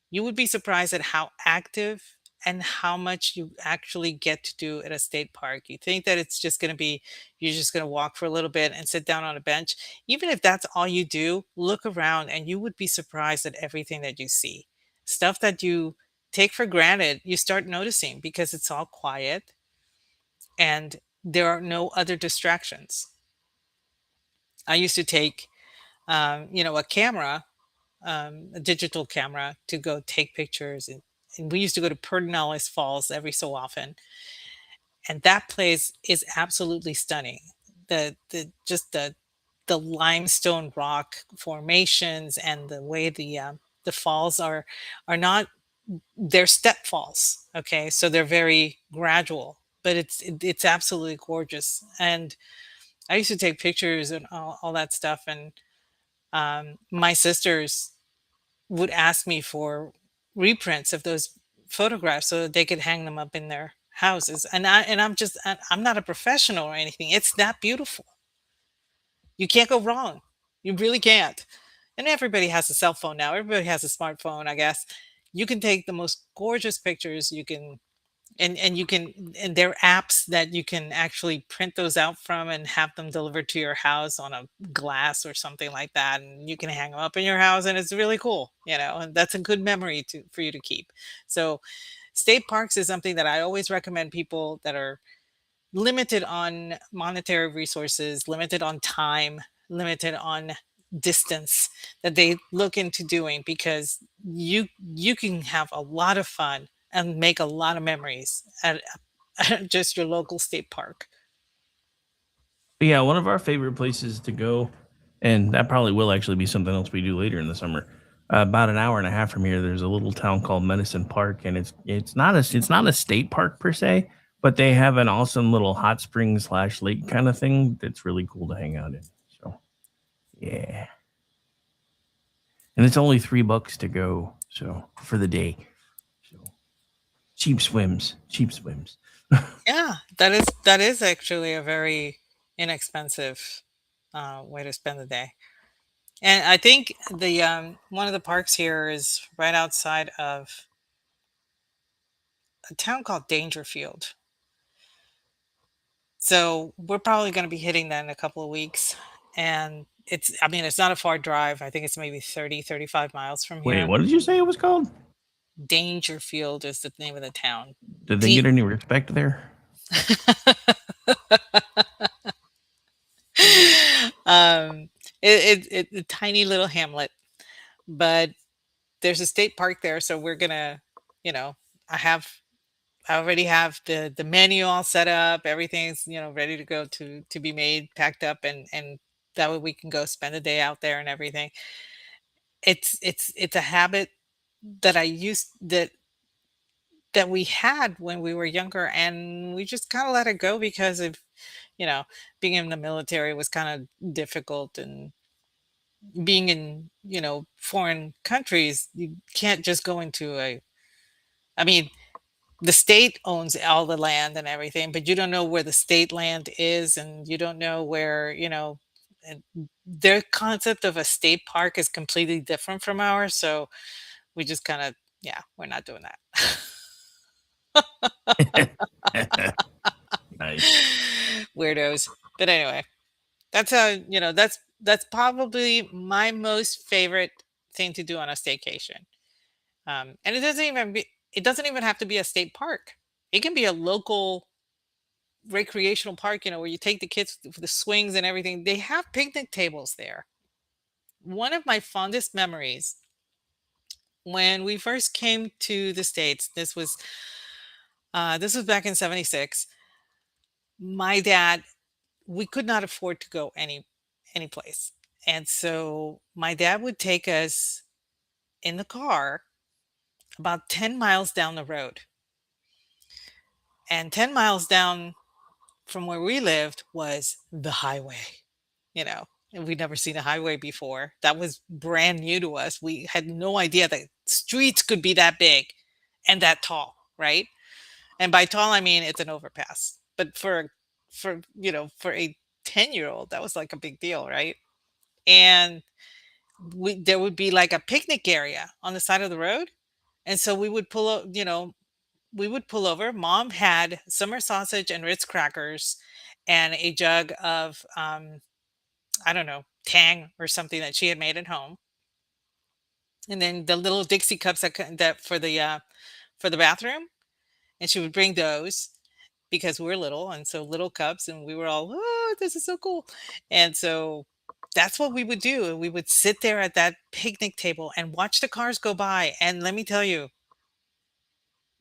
You would be surprised at how active and how much you actually get to do at a state park. You think that it's just going to be, you're just going to walk for a little bit and sit down on a bench. Even if that's all you do, look around and you would be surprised at everything that you see. Stuff that you take for granted, you start noticing because it's all quiet and there are no other distractions. I used to take, a camera, a digital camera, to go take pictures, and we used to go to Pedernales Falls every so often, and that place is absolutely stunning. The limestone rock formations and the way the falls are not, they're step falls. Okay, so they're very gradual, but it's absolutely gorgeous. And I used to take pictures and all that stuff, and my sisters would ask me for reprints of those photographs so that they could hang them up in their houses. I'm not a professional or anything. It's that beautiful. You can't go wrong. You really can't. And everybody has a cell phone now. Everybody has a smartphone, I guess. You can take the most gorgeous pictures. You can and you can, and there are apps that you can actually print those out from and have them delivered to your house on a glass or something like that, and you can hang them up in your house, and it's really cool, and that's a good memory to for you to keep. So state parks is something that I always recommend people that are limited on monetary resources, limited on time, limited on distance, that they look into doing, because you can have a lot of fun and make a lot of memories at just your local state park. But yeah, one of our favorite places to go, and that probably will actually be something else we do later in the summer. About an hour and a half from here, there's a little town called Medicine Park, and it's not a state park per se, but they have an awesome little hot spring slash lake kind of thing that's really cool to hang out in. So yeah, and it's only $3 to go, so for the day. So cheap swims. Yeah, that is actually a very inexpensive way to spend the day. And I think the one of the parks here is right outside of a town called Dangerfield. So we're probably going to be hitting that in a couple of weeks. And I mean, it's not a far drive. I think it's maybe 30, 35 miles from Wait, here. what did you say it was called? Dangerfield is the name of the town. Did they D get any respect there? um, it's a tiny little hamlet, but there's a state park there, so we're gonna, you know, I have I already have the menu all set up. Everything's, ready to go to be made, packed up, and that way we can go spend a day out there and everything. It's a habit that I used that we had when we were younger, and we just kind of let it go because of, you know, being in the military was kind of difficult, and being in, foreign countries, you can't just go into a I mean, the state owns all the land and everything, but you don't know where the state land is, and you don't know where, and their concept of a state park is completely different from ours. So we just kind of, yeah, we're not doing that. Nice. Weirdos. But anyway, that's probably my most favorite thing to do on a staycation. And it doesn't even have to be a state park. It can be a local recreational park, where you take the kids for the swings and everything. They have picnic tables there. One of my fondest memories when we first came to the States, this was back in 76. My dad, we could not afford to go any place. And so my dad would take us in the car about 10 miles down the road. And 10 miles down from where we lived was the highway, and we'd never seen a highway before. That was brand new to us. We had no idea that streets could be that big and that tall, right? And by tall, I mean it's an overpass. But for a 10-year-old, that was like a big deal, right? And there would be like a picnic area on the side of the road. And so we would pull over. Mom had summer sausage and Ritz crackers and a jug of, I don't know, Tang or something that she had made at home. And then the little Dixie cups that for the bathroom, and she would bring those because we were little, and so little cups, and we were all, oh, this is so cool. And so that's what we would do. And we would sit there at that picnic table and watch the cars go by. And let me tell you,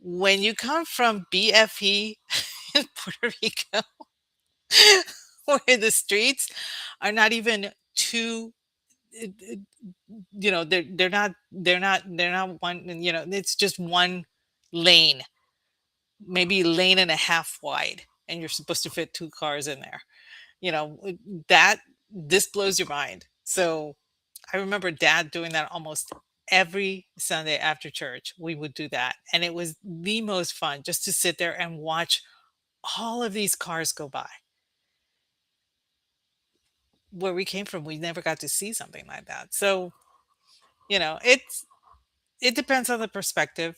when you come from BFE in Puerto Rico, where the streets are not even two, they're not one, it's just one lane, maybe lane and a half wide, and you're supposed to fit two cars in there. That this blows your mind. So I remember dad doing that almost every Sunday after church. We would do that, and it was the most fun just to sit there and watch all of these cars go by. Where we came from, we never got to see something like that. So, it depends on the perspective,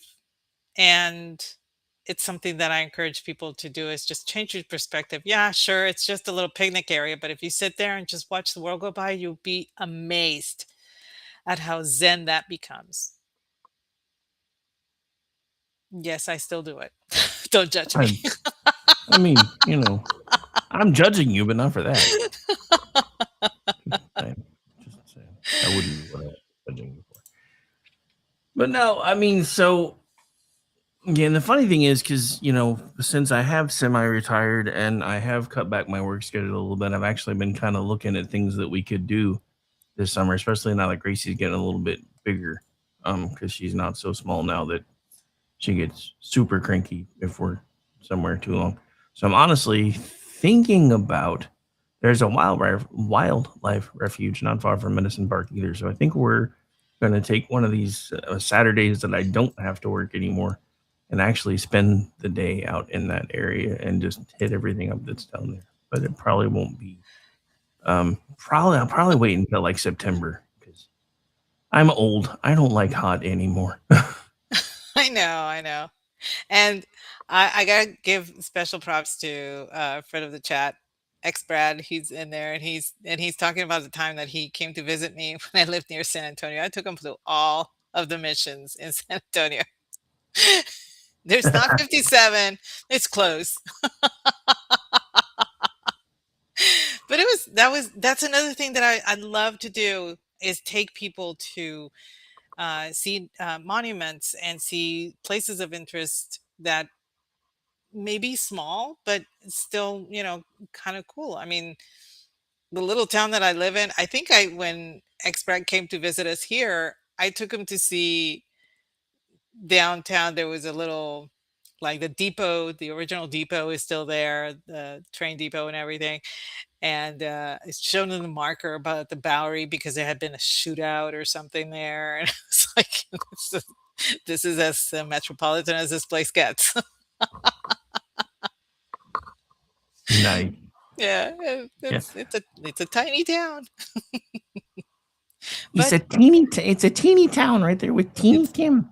and it's something that I encourage people to do is just change your perspective. Yeah, sure, it's just a little picnic area, but if you sit there and just watch the world go by, you'll be amazed at how zen that becomes. Yes, I still do it. Don't judge me. I, I mean, I'm judging you, but not for that. Just saying. I wouldn't be what I was judging you for. But no, I mean, so yeah, and the funny thing is, because since I have semi-retired and I have cut back my work schedule a little bit, I've actually been kind of looking at things that we could do this summer, especially now that Gracie's getting a little bit bigger. Because she's not so small now that she gets super cranky if we're somewhere too long. So I'm honestly thinking about there's a wildlife refuge not far from Medicine Park either. So I think we're going to take one of these Saturdays that I don't have to work anymore and actually spend the day out in that area and just hit everything up that's down there. But it probably won't be. I'll probably wait until like September because I'm old. I don't like hot anymore. I know. And I gotta give special props to friend of the chat, ex Brad. He's in there, and he's talking about the time that he came to visit me when I lived near San Antonio. I took him to all of the missions in San Antonio. There's not 57. It's close. But that's another thing that I love to do is take people to see monuments and see places of interest that may be small, but still, kind of cool. I mean, the little town that I live in, I think when Expat came to visit us here, I took him to see downtown. There was a little, like the depot, the original depot is still there, the train depot and everything. And it's shown in the marker about the Bowery because there had been a shootout or something there. And it's like, this is as metropolitan as this place gets. Nice. Yeah, Yeah. it's a tiny town, It's but a teeny. It's a teeny town right there with Teeny it's Tim.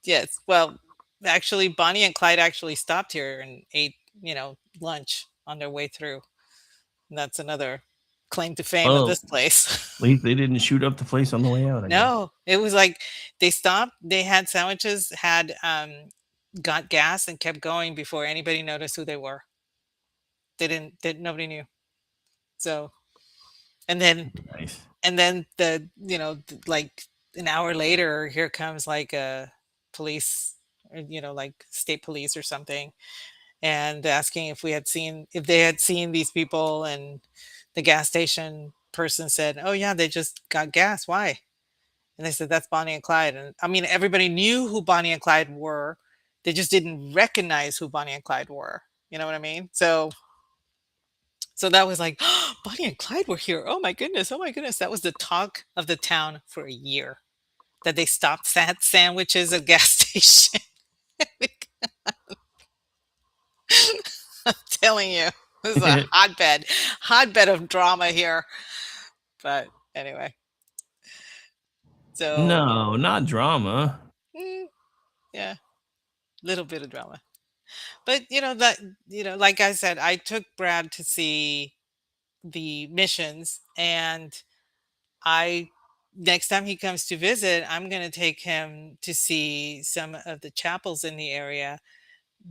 yes. Well, actually, Bonnie and Clyde actually stopped here and ate, lunch on their way through. And that's another claim to fame of Well, this place. at least they didn't shoot up the place on the way out. I guess. No, it was like they stopped. They had sandwiches, had got gas, and kept going before anybody noticed who they were. They didn't. Nobody knew. So, and then Nice. like an hour later, here comes like a police, or, like state police or something, and asking if they had seen these people, and the gas station person said, "Oh yeah, they just got gas. Why?" And they said, "That's Bonnie and Clyde." And I mean, everybody knew who Bonnie and Clyde were. They just didn't recognize who Bonnie and Clyde were. You know what I mean? So that was like, "Oh, Bonnie and Clyde were here. Oh my goodness. Oh my goodness." That was the talk of the town for a year, that they stopped, had sandwiches at gas station. I'm telling you, this is a hotbed of drama here. But anyway, so No, not drama. mm, yeah, little bit of drama. But like I said, I took Brad to see the missions, and I next time he comes to visit, I'm going to take him to see some of the chapels in the area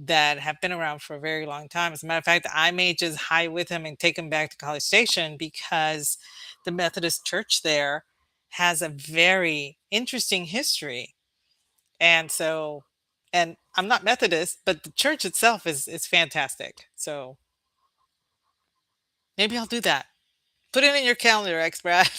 that have been around for a very long time. As a matter of fact, I may just hike with him and take him back to College Station, because the Methodist Church there has a very interesting history. And so, and I'm not Methodist, but the church itself is fantastic. So maybe I'll do that. Put it in your calendar, X Brad.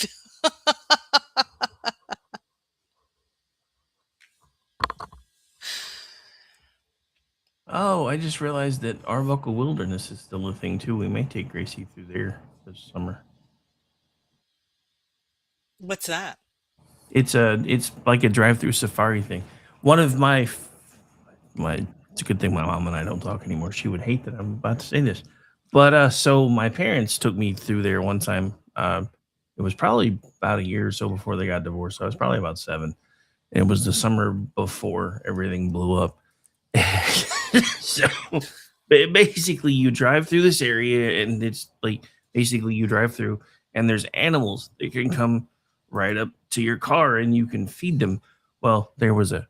Oh, I just realized that Arbuckle Wilderness is still a thing too. We may take Gracie through there this summer. What's that? It's like a drive-through safari thing. One of my it's a good thing my mom and I don't talk anymore. She would hate that I'm about to say this. But so my parents took me through there one time. It was probably about a year or so before they got divorced. So I was probably about 7. And it was the summer before everything blew up. So basically you drive through this area, and it's like basically you drive through, and there's animals that can come right up to your car and you can feed them. Well, it was a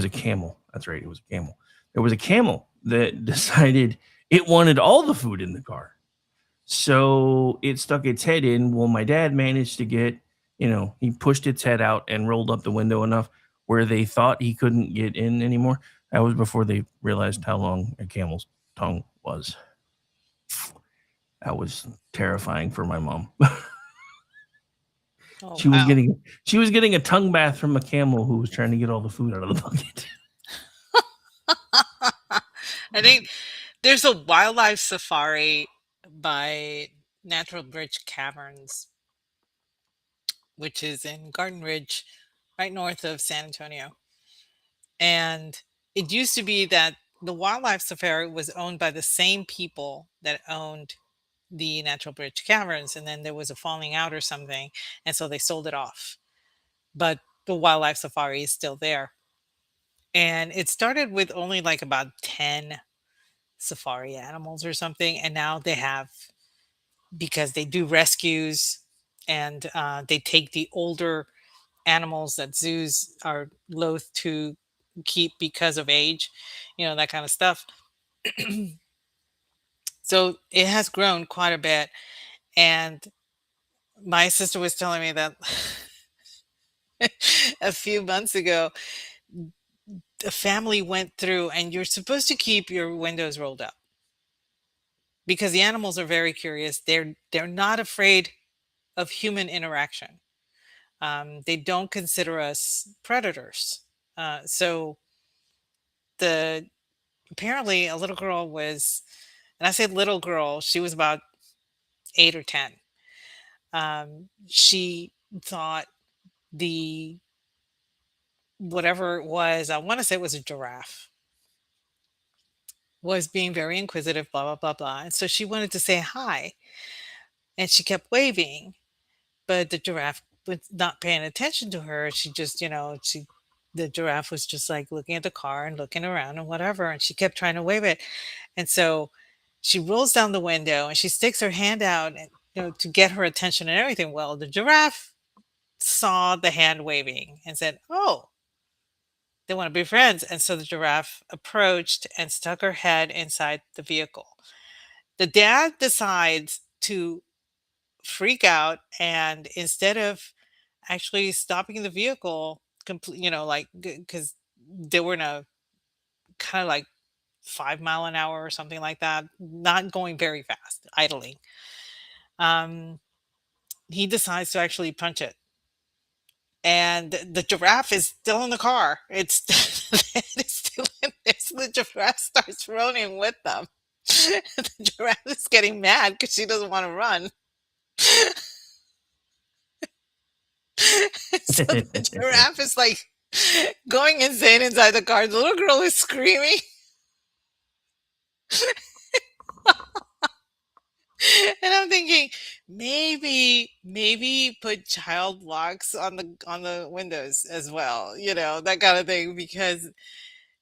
camel. That's right, it was a camel. There was a camel that decided it wanted all the food in the car. So it stuck its head in. Well, my dad managed to get, he pushed its head out and rolled up the window enough where they thought he couldn't get in anymore. That was before they realized how long a camel's tongue was. That was terrifying for my mom. Oh She was wow. getting a tongue bath from a camel who was trying to get all the food out of the bucket. I think there's a wildlife safari by Natural Bridge Caverns, which is in Garden Ridge, right north of San Antonio. And it used to be that the wildlife safari was owned by the same people that owned the Natural Bridge Caverns, and then there was a falling out or something, and so they sold it off. But the wildlife safari is still there. And it started with only like about 10 safari animals or something, and now they have, because they do rescues, and they take the older animals that zoos are loath to keep because of age, that kind of stuff. So it has grown quite a bit. And my sister was telling me that a few months ago, a family went through, and you're supposed to keep your windows rolled up because the animals are very curious. They're not afraid of human interaction. They don't consider us predators. So the apparently a little girl was, and I say little girl, she was about 8 or 10. She thought the whatever it was, I want to say it was a giraffe, was being very inquisitive, blah blah blah blah. And so she wanted to say hi, and she kept waving, but the giraffe was not paying attention to her. She just, the giraffe was just like looking at the car and looking around and whatever, and she kept trying to wave it. And so she rolls down the window and she sticks her hand out, and, to get her attention and everything. Well, the giraffe saw the hand waving and said, "Oh, they want to be friends." And so the giraffe approached and stuck her head inside the vehicle. The dad decides to freak out, and instead of actually stopping the vehicle, complete, like, because they were in a kind of like 5 mile an hour or something like that, not going very fast, idling. Um, he decides to actually punch it, and the giraffe is still in the car. It's it's still in there. So the giraffe starts running with them. The giraffe is getting mad because she doesn't want to run. So the giraffe is like going insane inside the car. The little girl is screaming. And I'm thinking, maybe put child locks on the windows as well, that kind of thing, because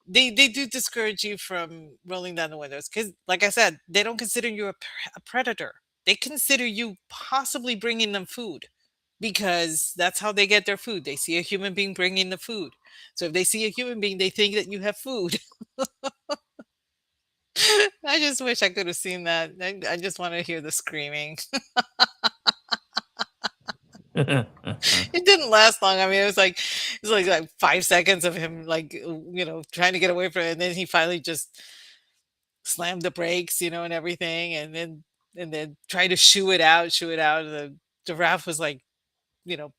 they do discourage you from rolling down the windows, because, like I said, they don't consider you a predator. They consider you possibly bringing them food, because that's how they get their food. They see a human being bringing the food. So if they see a human being, they think that you have food. I just wish I could have seen that. I just want to hear the screaming. It didn't last long. I mean, it was like 5 seconds of him, like, trying to get away from it, and then he finally just slammed the brakes, and everything, and then tried to shoo it out. And the giraffe was like, you know,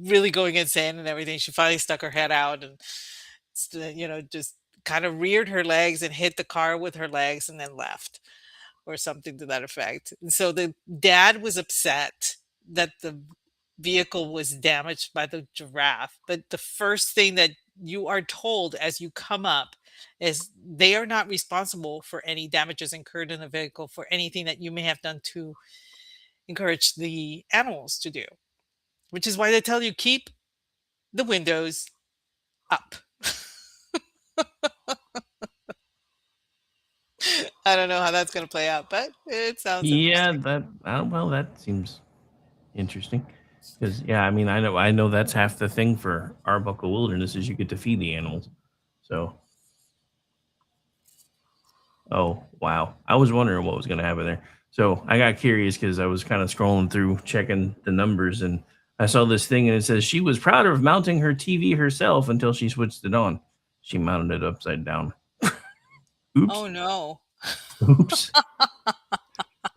really going insane and everything. She finally stuck her head out and, just kind of reared her legs and hit the car with her legs and then left, or something to that effect. And so the dad was upset that the vehicle was damaged by the giraffe. But the first thing that you are told as you come up is they are not responsible for any damages incurred in the vehicle for anything that you may have done to encourage the animals to do, which is why they tell you keep the windows up. I don't know how that's going to play out, but it sounds Yeah, interesting. well, that seems interesting. Because yeah, I mean, I know that's half the thing for Arbuckle Wilderness is you get to feed the animals. So, oh wow, I was wondering what was going to happen there. So I got curious because I was kind of scrolling through checking the numbers, and I saw this thing and it says she was proud of mounting her TV herself until she switched it on. She mounted it upside down. Oops, Oh no. oops,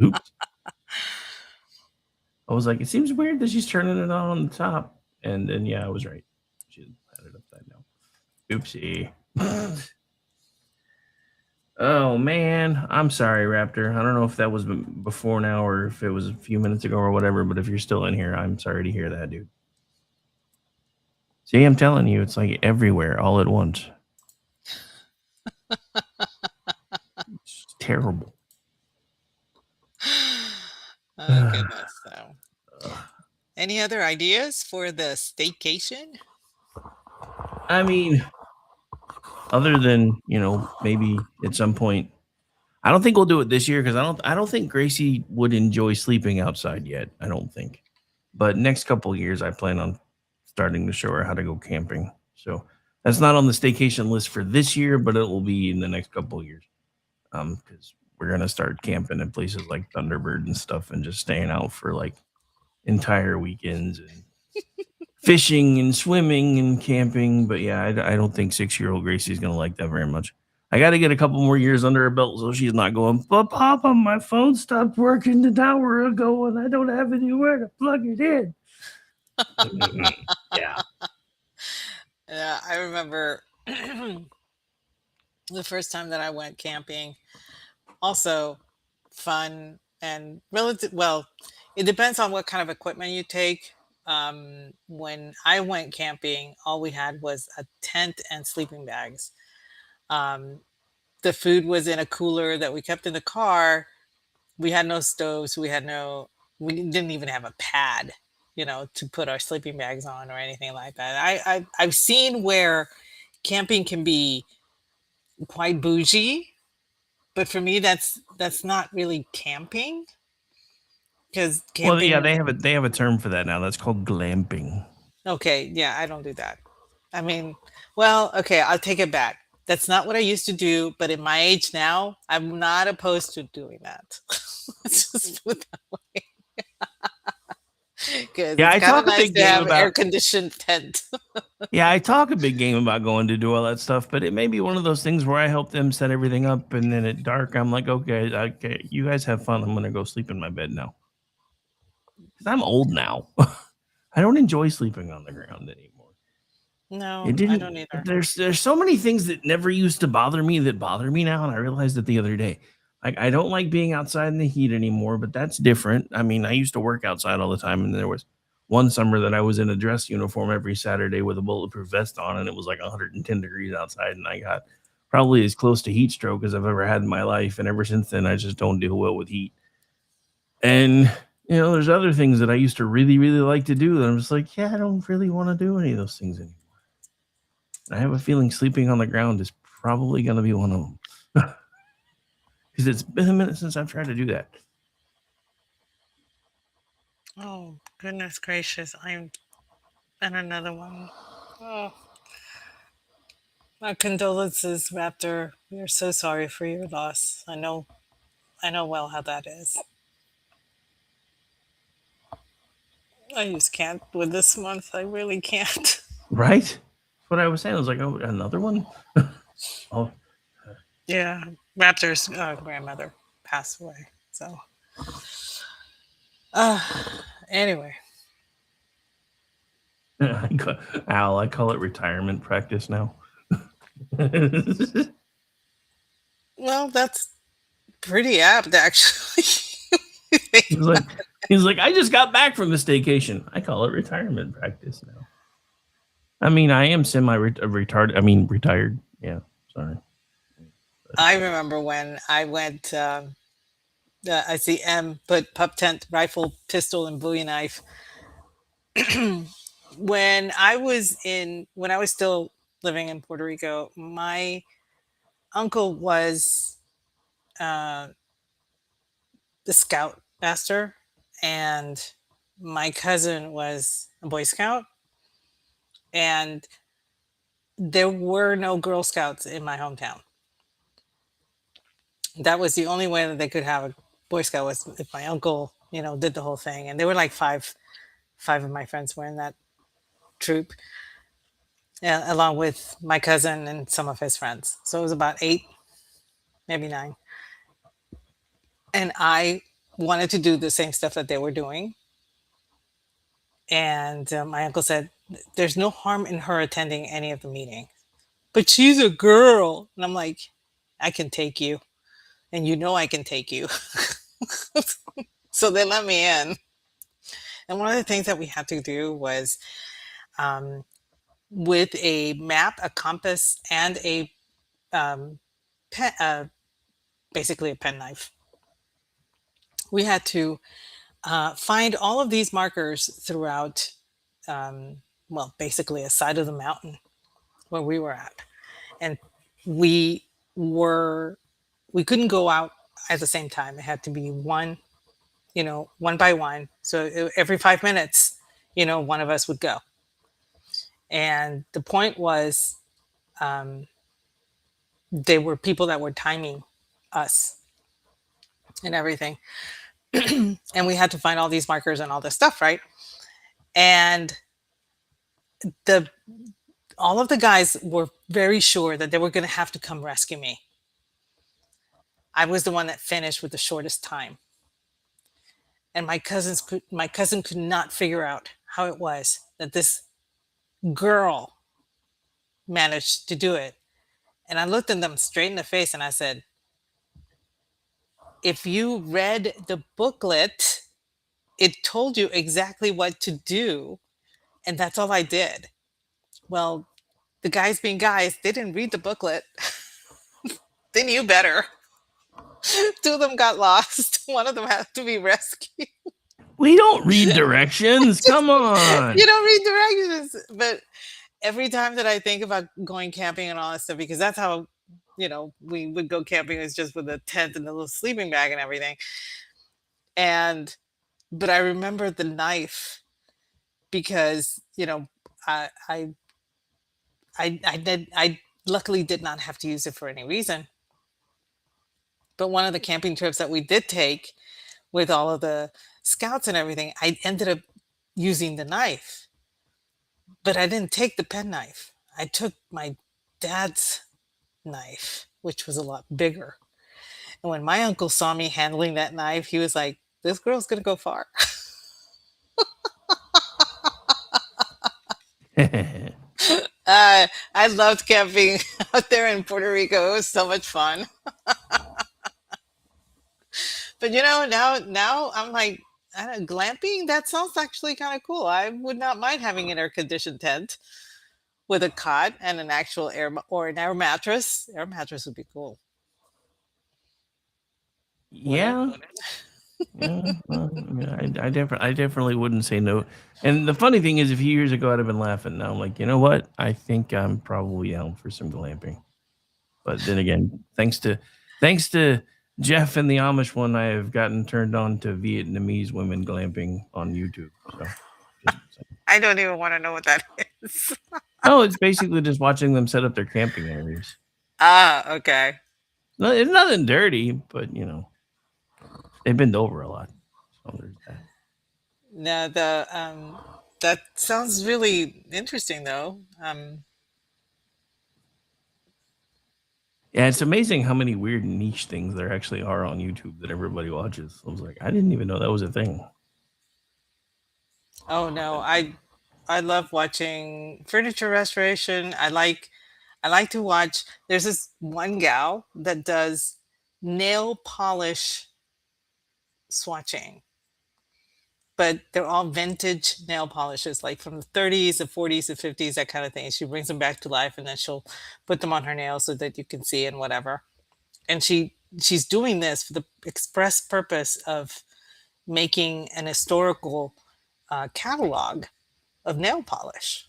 oops. I was like, it seems weird that she's turning it on the top. And then, yeah, I was right. She had it upside down. Oopsie. Oh, man. I'm sorry, Raptor. I don't know if that was before now or if it was a few minutes ago or whatever, but if you're still in here, I'm sorry to hear that, dude. See, I'm telling you, it's like everywhere all at once. It's terrible. Oh goodness. So, any other ideas for the staycation? I mean, other than, maybe at some point, I don't think we'll do it this year because I don't think Gracie would enjoy sleeping outside yet. I don't think. But next couple of years, I plan on starting to show her how to go camping. So That's not on the staycation list for this year, but it will be in the next couple of years. Because we're gonna start camping in places like Thunderbird and stuff, and just staying out for like entire weekends and fishing and swimming and camping. But yeah, I don't think 6-year-old Gracie's gonna like that very much. I got to get a couple more years under her belt so she's not going, but Papa, my phone stopped working an hour ago and I don't have anywhere to plug it in. Yeah. Yeah, I remember the first time that I went camping. Also fun and relative. Well, it depends on what kind of equipment you take. When I went camping, all we had was a tent and sleeping bags. Um, the food was in a cooler that we kept in the car. We had no stoves. We didn't even have a pad, to put our sleeping bags on or anything like that. I've seen where camping can be quite bougie, but for me, that's not really camping because Well, yeah, camping. they have a term for that now. That's called glamping. Okay, yeah, I don't do that. I mean, well, okay, I'll take it back. That's not what I used to do, but in my age now, I'm not opposed to doing that. Let's just put it that way, because Yeah, it's I kind of talk a nice big to game have air about conditioned tent. Yeah, I talk a big game about going to do all that stuff, but it may be one of those things where I help them set everything up, and then at dark, I'm like, okay, you guys have fun. I'm gonna go sleep in my bed now because I'm old now. I don't enjoy sleeping on the ground anymore. It No, I didn't. don't either. There's so many things that never used to bother me that bother me now, and I realized it the other day. Like I don't like being outside in the heat anymore, but that's different. I mean, I used to work outside all the time, and there was one summer that I was in a dress uniform every Saturday with a bulletproof vest on, and it was like 110 degrees outside, and I got probably as close to heat stroke as I've ever had in my life. And ever since then, I just don't deal well with heat. And there's other things that I used to really, really like to do that I'm just like, yeah, I don't really want to do any of those things anymore. I have a feeling sleeping on the ground is probably going to be one of them because it's been a minute since I've tried to do that. Oh, goodness gracious. I'm and another one. Oh, my condolences, Raptor. We are so sorry for your loss. I know well how that is. I just can't with this month. I really can't. Right? That's what I was saying. I was like, oh, another one? Oh, Yeah, Raptor's grandmother passed away. So, uh, anyway, Al, I call it retirement practice now. well, that's pretty apt, actually. He's like, he's like, I just got back from the staycation. I call it retirement practice now. I mean, I am semi-retarded. I mean, retired. Yeah, sorry. I remember when I went. I see M put pup tent, rifle, pistol, and Bowie knife. When I was still living in Puerto Rico, my uncle was uh, the scout master, and my cousin was a Boy Scout, and there were no Girl Scouts in my hometown. That was the only way that they could have a Boy Scout was if my uncle, did the whole thing. And there were like five of my friends were in that troop, along with my cousin and some of his friends. So it was about eight, maybe nine. And I wanted to do the same stuff that they were doing. And my uncle said, "There's no harm in her attending any of the meetings, but she's a girl." And I'm like, "I can take you, and I can take you." So they let me in. And one of the things that we had to do was, um, with a map, a compass, and a pen, basically a penknife, we had to find all of these markers throughout, um, well, basically a side of the mountain where we were at. And we were, we couldn't go out at the same time. It had to be one by one. So every 5 minutes, one of us would go. And the point was um, they were people that were timing us and everything. And we had to find all these markers and all this stuff, right? And the all of the guys were very sure that they were going to have to come rescue me. I was the one that finished with the shortest time, and my cousin could not figure out how it was that this girl managed to do it. And I looked at them straight in the face and I said, if you read the booklet, it told you exactly what to do, and that's all I did. Well, the guys being guys, they didn't read the booklet. They knew better. Two of them got lost. One of them had to be rescued. We don't read directions. Come on. You don't read directions. But every time that I think about going camping and all that stuff, because that's how, we would go camping, is just with a tent and a little sleeping bag and everything. And, but I remember the knife because, I, I, I luckily did not have to use it for any reason. But one of the camping trips that we did take with all of the scouts and everything, I ended up using the knife, but I didn't take the penknife. I took my dad's knife, which was a lot bigger. And when my uncle saw me handling that knife, he was like, this girl's going to go far. I loved camping out there in Puerto Rico. It was so much fun. But now I'm like, I don't know, glamping. That sounds actually kind of cool. I would not mind having an air conditioned tent with a cot and an actual or an air mattress. Air mattress would be cool, wouldn't Yeah. Yeah, well, I definitely wouldn't say no. And the funny thing is, a few years ago, I'd have been laughing. Now I'm like, you know what? I think I'm probably down for some glamping. But then again, thanks to Jeff and the Amish one, I have gotten turned on to Vietnamese women glamping on YouTube. So, just saying. I don't even want to know what that is. Oh, it's basically just watching them set up their camping areas. Ah, okay. No, it's nothing dirty, but they bend over a lot. So there's that. No, the that sounds really interesting though. Yeah, it's amazing how many weird niche things there actually are on YouTube that everybody watches. I was like, I didn't even know that was a thing. Oh no, I love watching furniture restoration. I like to watch. There's this one gal that does nail polish swatching, but they're all vintage nail polishes, like from the 30s, the 40s, the 50s, that kind of thing. She brings them back to life, and then she'll put them on her nails so that you can see and whatever. And she's doing this for the express purpose of making an historical catalog of nail polish.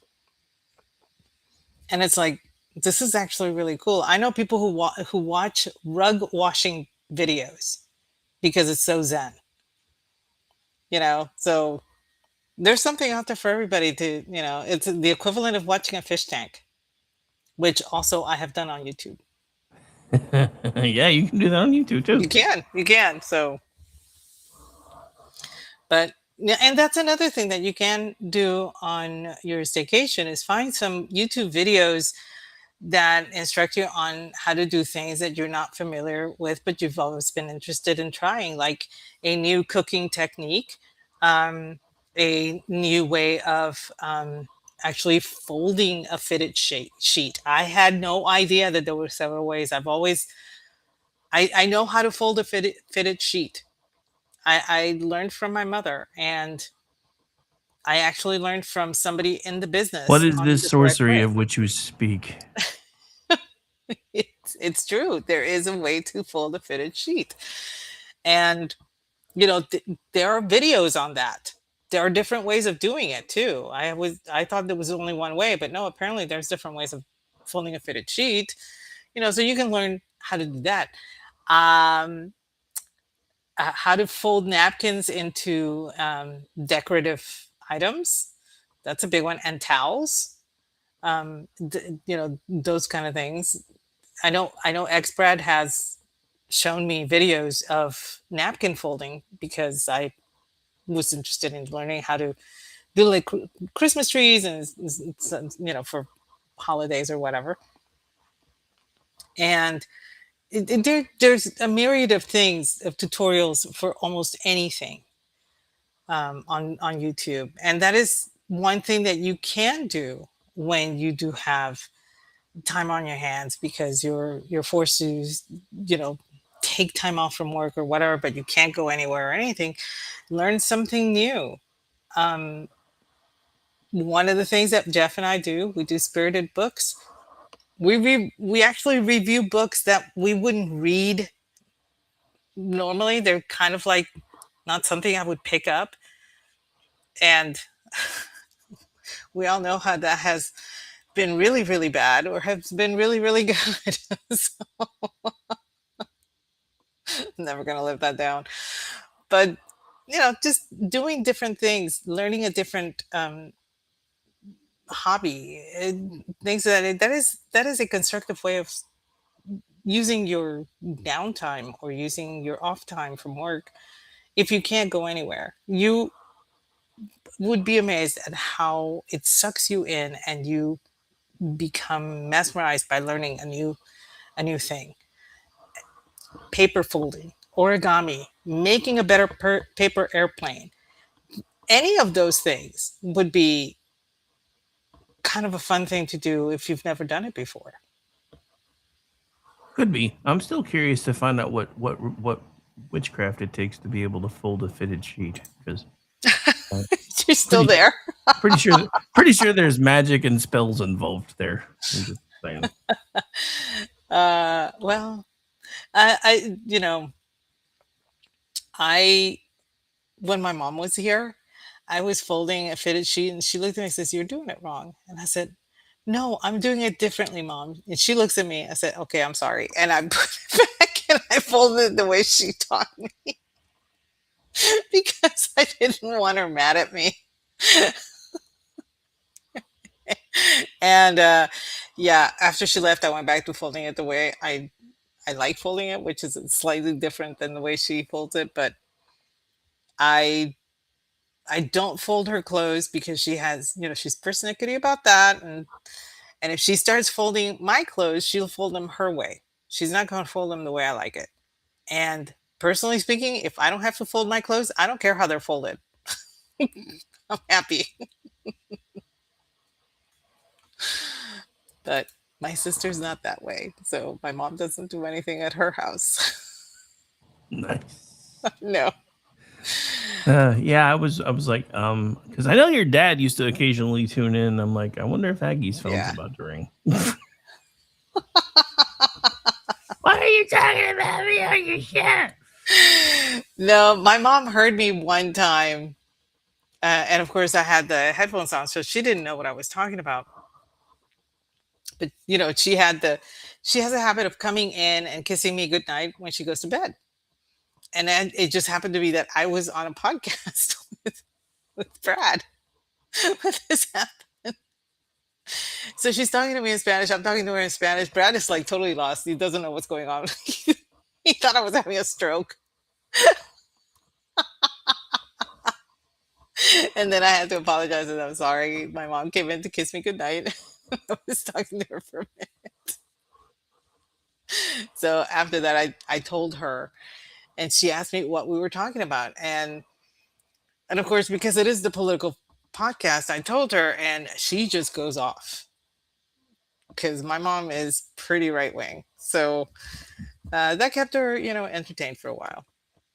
And it's like, this is actually really cool. I know people who watch rug washing videos because it's so zen, So there's something out there for everybody to, it's the equivalent of watching a fish tank, which also I have done on YouTube. Yeah, you can do that on YouTube too. You can. So, but yeah, and that's another thing that you can do on your staycation is find some YouTube videos that instruct you on how to do things that you're not familiar with, but you've always been interested in trying, like a new cooking technique, um, a new way of actually folding a fitted sheet. I had no idea that there were several ways. I know how to fold a fitted sheet. I learned from my mother, and I actually learned from somebody in the What business is on this the correct sorcery way. of which you speak? It's true. There is a way to fold a fitted sheet. And, there are videos on that. There are different ways of doing it too. I thought there was only one way, but no, apparently there's different ways of folding a fitted sheet, so you can learn how to do that. Um, how to fold napkins into decorative items. That's a big one. And towels. those kind of things. I know Xbrad has shown me videos of napkin folding because I was interested in learning how to do like Christmas trees and for holidays or whatever. And there's a myriad of things of tutorials for almost anything on YouTube, and that is one thing that you can do when you do have time on your hands because you're forced to you know take time off from work or whatever, but you can't go anywhere or anything. Learn something new. um, One of the things that Jeff and I do, we do spirited books. We actually review books that we wouldn't read normally. They're kind of like not something I would pick up, and we all know how that has been really really bad or has been really really good. So never gonna live that down. But just doing different things, learning a different hobby, things that is a constructive way of using your downtime or using your off time from work. If you can't go anywhere, you would be amazed at how it sucks you in and you become mesmerized by learning a new thing. Paper folding, origami, making a better paper airplane. Any of those things would be kind of a fun thing to do if you've never done it before. Could be. I'm still curious to find out what witchcraft it takes to be able to fold a fitted sheet because You're still pretty there. pretty sure there's magic and spells involved there. I'm just saying. Well, I when my mom was here, I was folding a fitted sheet and she looked at me and says, "You're doing it wrong." And I said, "No, I'm doing it differently, Mom." And she looks at me. I said, "Okay, I'm sorry." And I put it back and I folded it the way she taught me because I didn't want her mad at me. And yeah, after she left, I went back to folding it the way I like folding it, which is slightly different than the way she folds it. But I I don't fold her clothes because she's persnickety about that, and if she starts folding my clothes, she'll fold them her way. She's not going to fold them the way I like it. And personally speaking, if I don't have to fold my clothes, I don't care how they're folded. I'm happy. But my sister's not that way, so my mom doesn't do anything at her house. Nice. No. Yeah, I was like, because I know your dad used to occasionally tune in. I'm like, I wonder if Aggie's phone's Yeah. about to ring. What are you talking about me on your show? No, my mom heard me one time, and of course I had the headphones on, so she didn't know what I was talking about. But she has a habit of coming in and kissing me goodnight when she goes to bed. And then it just happened to be that I was on a podcast with Brad when this happened. So she's talking to me in Spanish. I'm talking to her in Spanish. Brad is like totally lost. He doesn't know what's going on. He thought I was having a stroke. And then I had to apologize and I'm sorry. My mom came in to kiss me goodnight. I was talking to her for a minute. So after that, I told her and she asked me what we were talking about. And of course, because it is the political podcast, I told her and she just goes off because my mom is pretty right wing. So that kept her, entertained for a while.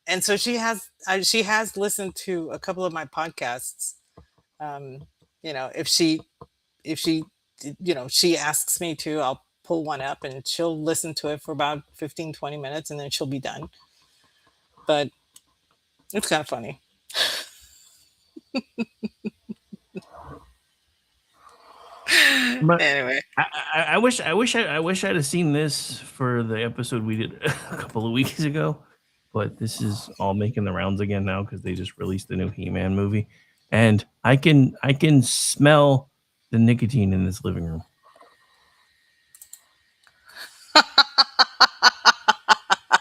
And so she has listened to a couple of my podcasts. Um, if she she asks me to, I'll pull one up and she'll listen to it for about 15-20 minutes and then she'll be done. But it's kind of funny. But Anyway, I wish I'd have seen this for the episode we did a couple of weeks ago. But this is all making the rounds again now because they just released the new He-Man movie, and I can smell the nicotine in this living room.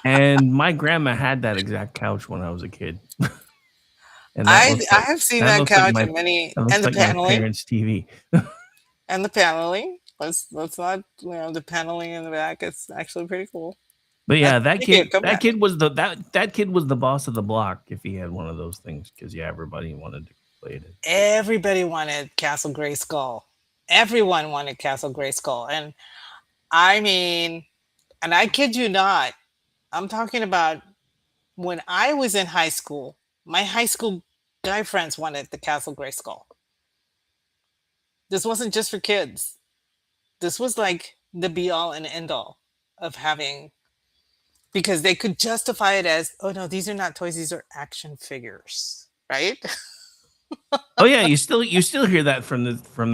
And my grandma had that exact couch when I was a kid. And I have seen that that looks like couch my in many, that and looks the like my paneling, parents' TV. and the paneling. Let's not, the paneling in the back is actually pretty cool. But I yeah, think it'd come back. that kid was the boss of the block if he had one of those things because yeah, everybody wanted to play it. Everybody wanted Castle Grayskull. Everyone wanted Castle Grayskull, and I mean, and I kid you not, I'm talking about when I was in high school. My high school guy friends wanted the Castle Grayskull. This wasn't just for kids. This was like the be all and end all of having, because they could justify it as, oh no, these are not toys, these are action figures, right? Oh yeah, you still hear that from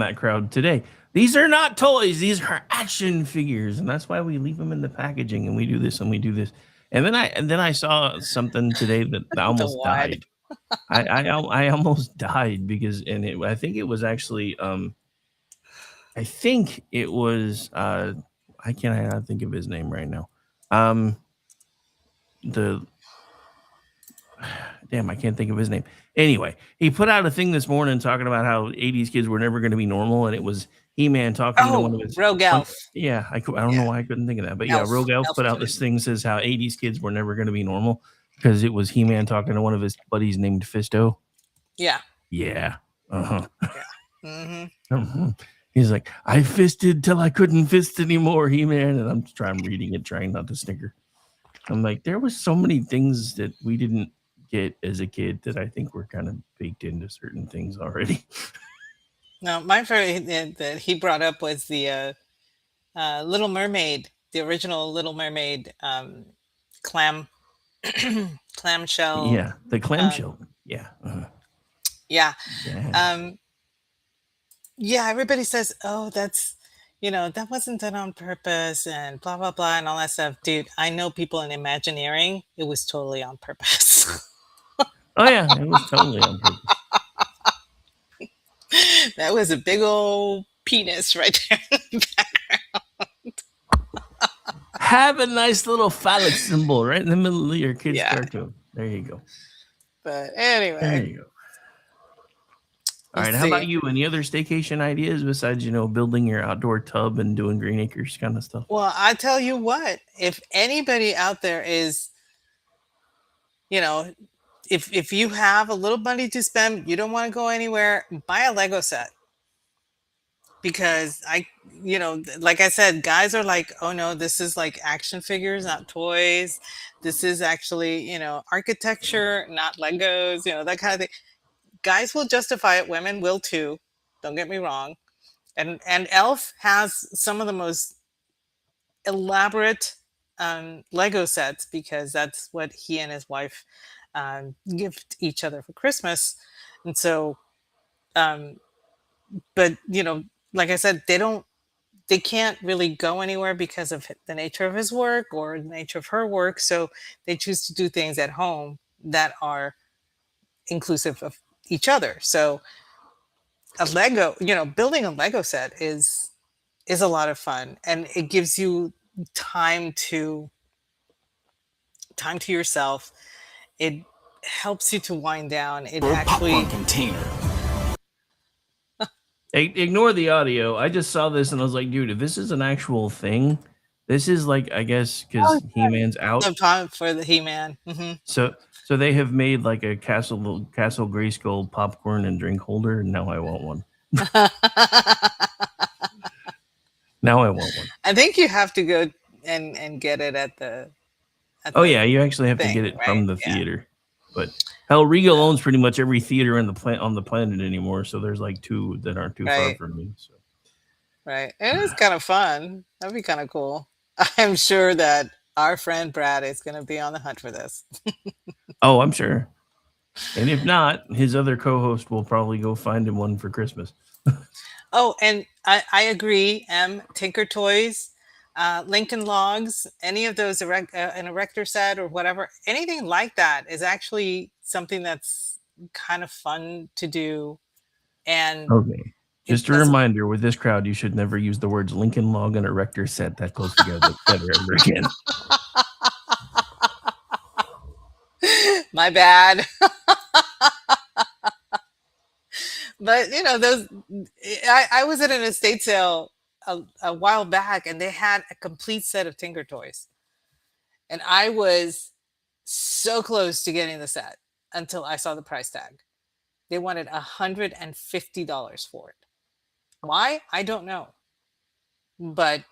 that crowd today. These are not toys; these are action figures, and that's why we leave them in the packaging and we do this and we do this. And then I saw something today that I The almost what? died. I almost died because I think it was actually I think it was I cannot think of his name right now. Um the Damn, I can't think of his name. Anyway, he put out a thing this morning talking about how 80s kids were never going to be normal, and it was He-Man talking to one of Oh, his Rogue one. Elf. Yeah, I don't know Yeah, why I couldn't think of that, but yeah, Elf. Rogue Elf Elf put was out really this thing says how 80s kids were never going to be normal because it was He-Man talking to one of his buddies named Fisto. Yeah, Yeah. Uh-huh. yeah. Hmm. Mhm. He's like, I fisted till I couldn't fist anymore, He-Man, and I'm reading it, trying not to snicker. I'm like, there was so many things that we didn't get as a kid that I think we're kind of baked into certain things already. No, my favorite that he brought up was the Little Mermaid, the original Little Mermaid, clam clamshell. Yeah, the Um, clamshell. Yeah, yeah, yeah. um, yeah. Everybody says, "Oh, that's, that wasn't done on purpose," and blah blah blah, and all that stuff. Dude, I know people in Imagineering. It was totally on purpose. Oh yeah, it was totally on purpose. That was a big old penis right there. Have a nice little phallic symbol right in the middle of your kid's Yeah, cartoon. There you go. but There anyway, you go. All let's right. How about see. you? Any other staycation ideas besides building your outdoor tub and doing green acres kind of stuff? Well, I tell you what, if anybody out there is, you know, if you have a little money to spend, you don't want to go anywhere, buy a Lego set. Because like I said, guys are like, oh no, this is like action figures, not toys. This is actually, architecture, not Legos, that kind of thing. Guys will justify it, women will too. Don't get me wrong. And Elf has some of the most elaborate Lego sets because that's what he and his wife gift each other for Christmas. And so, um, but like I said, they can't really go anywhere because of the nature of his work or the nature of her work. So they choose to do things at home that are inclusive of each other. So a Lego, building a Lego set is a lot of fun, and it gives you time to yourself. It helps you to wind down. It actually, Ignore the audio. I just saw this and I was like, dude, if this is an actual thing, this is like, I guess, Oh, because He-Man's out. some time for the He-Man. Hmm. So they have made like a Castle Grayskull popcorn and drink holder, and now I want one. Now I want one. I think you have to go and get it at Oh the yeah, you actually have to thing, get it right? from the Yeah. theater. But hell, Regal owns pretty much every theater on the planet anymore. So there's like two that aren't too far Right. from me. So Right. And it's kind of fun. That'd be kind of cool. I'm sure that our friend Brad is going to be on the hunt for this. oh, I'm sure. And if not, his other co-host will probably go find him one for Christmas. Oh, and I agree. Tinker Toys, Lincoln Logs, any of those an erector set or whatever, anything like that is actually something that's kind of fun to do. And Okay. It Just a doesn't. reminder, with this crowd, you should never use the words Lincoln Log and Erector set that close together ever again. My bad. But those. I was at an estate sale a while back, and they had a complete set of Tinker Toys, and I was so close to getting the set until I saw the price tag. They wanted $150 for it. Why? I don't know. But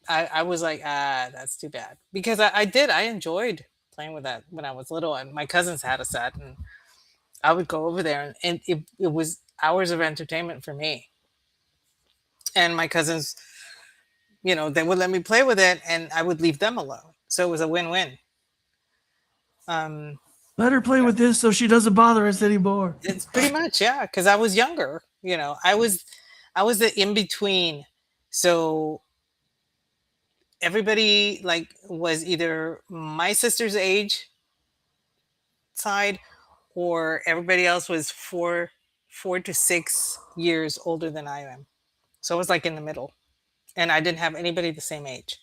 I was like, that's too bad. Because I enjoyed playing with that when I was little, and my cousins had a set, and I would go over there, and it was hours of entertainment for me. And my cousins, they would let me play with it, and I would leave them alone. So it was a win-win. Um, Let her play with this so she doesn't bother us anymore. it's pretty much, yeah, because I was younger. I was the in between. So everybody like was either my sister's age side, or everybody else was four to 6 years older than I am. So I was like in the middle, and I didn't have anybody the same age.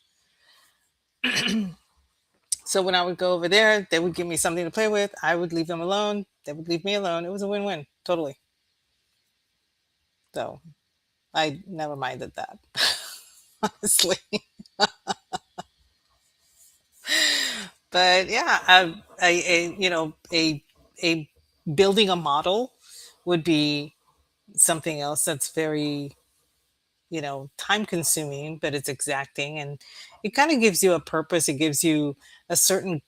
So when I would go over there, they would give me something to play with. I would leave them alone. They would leave me alone. It was a win-win, totally. So I never minded that, honestly. But yeah, a building a model would be something else that's very time consuming, but it's exacting, and it kind of gives you a purpose. It gives you a certain,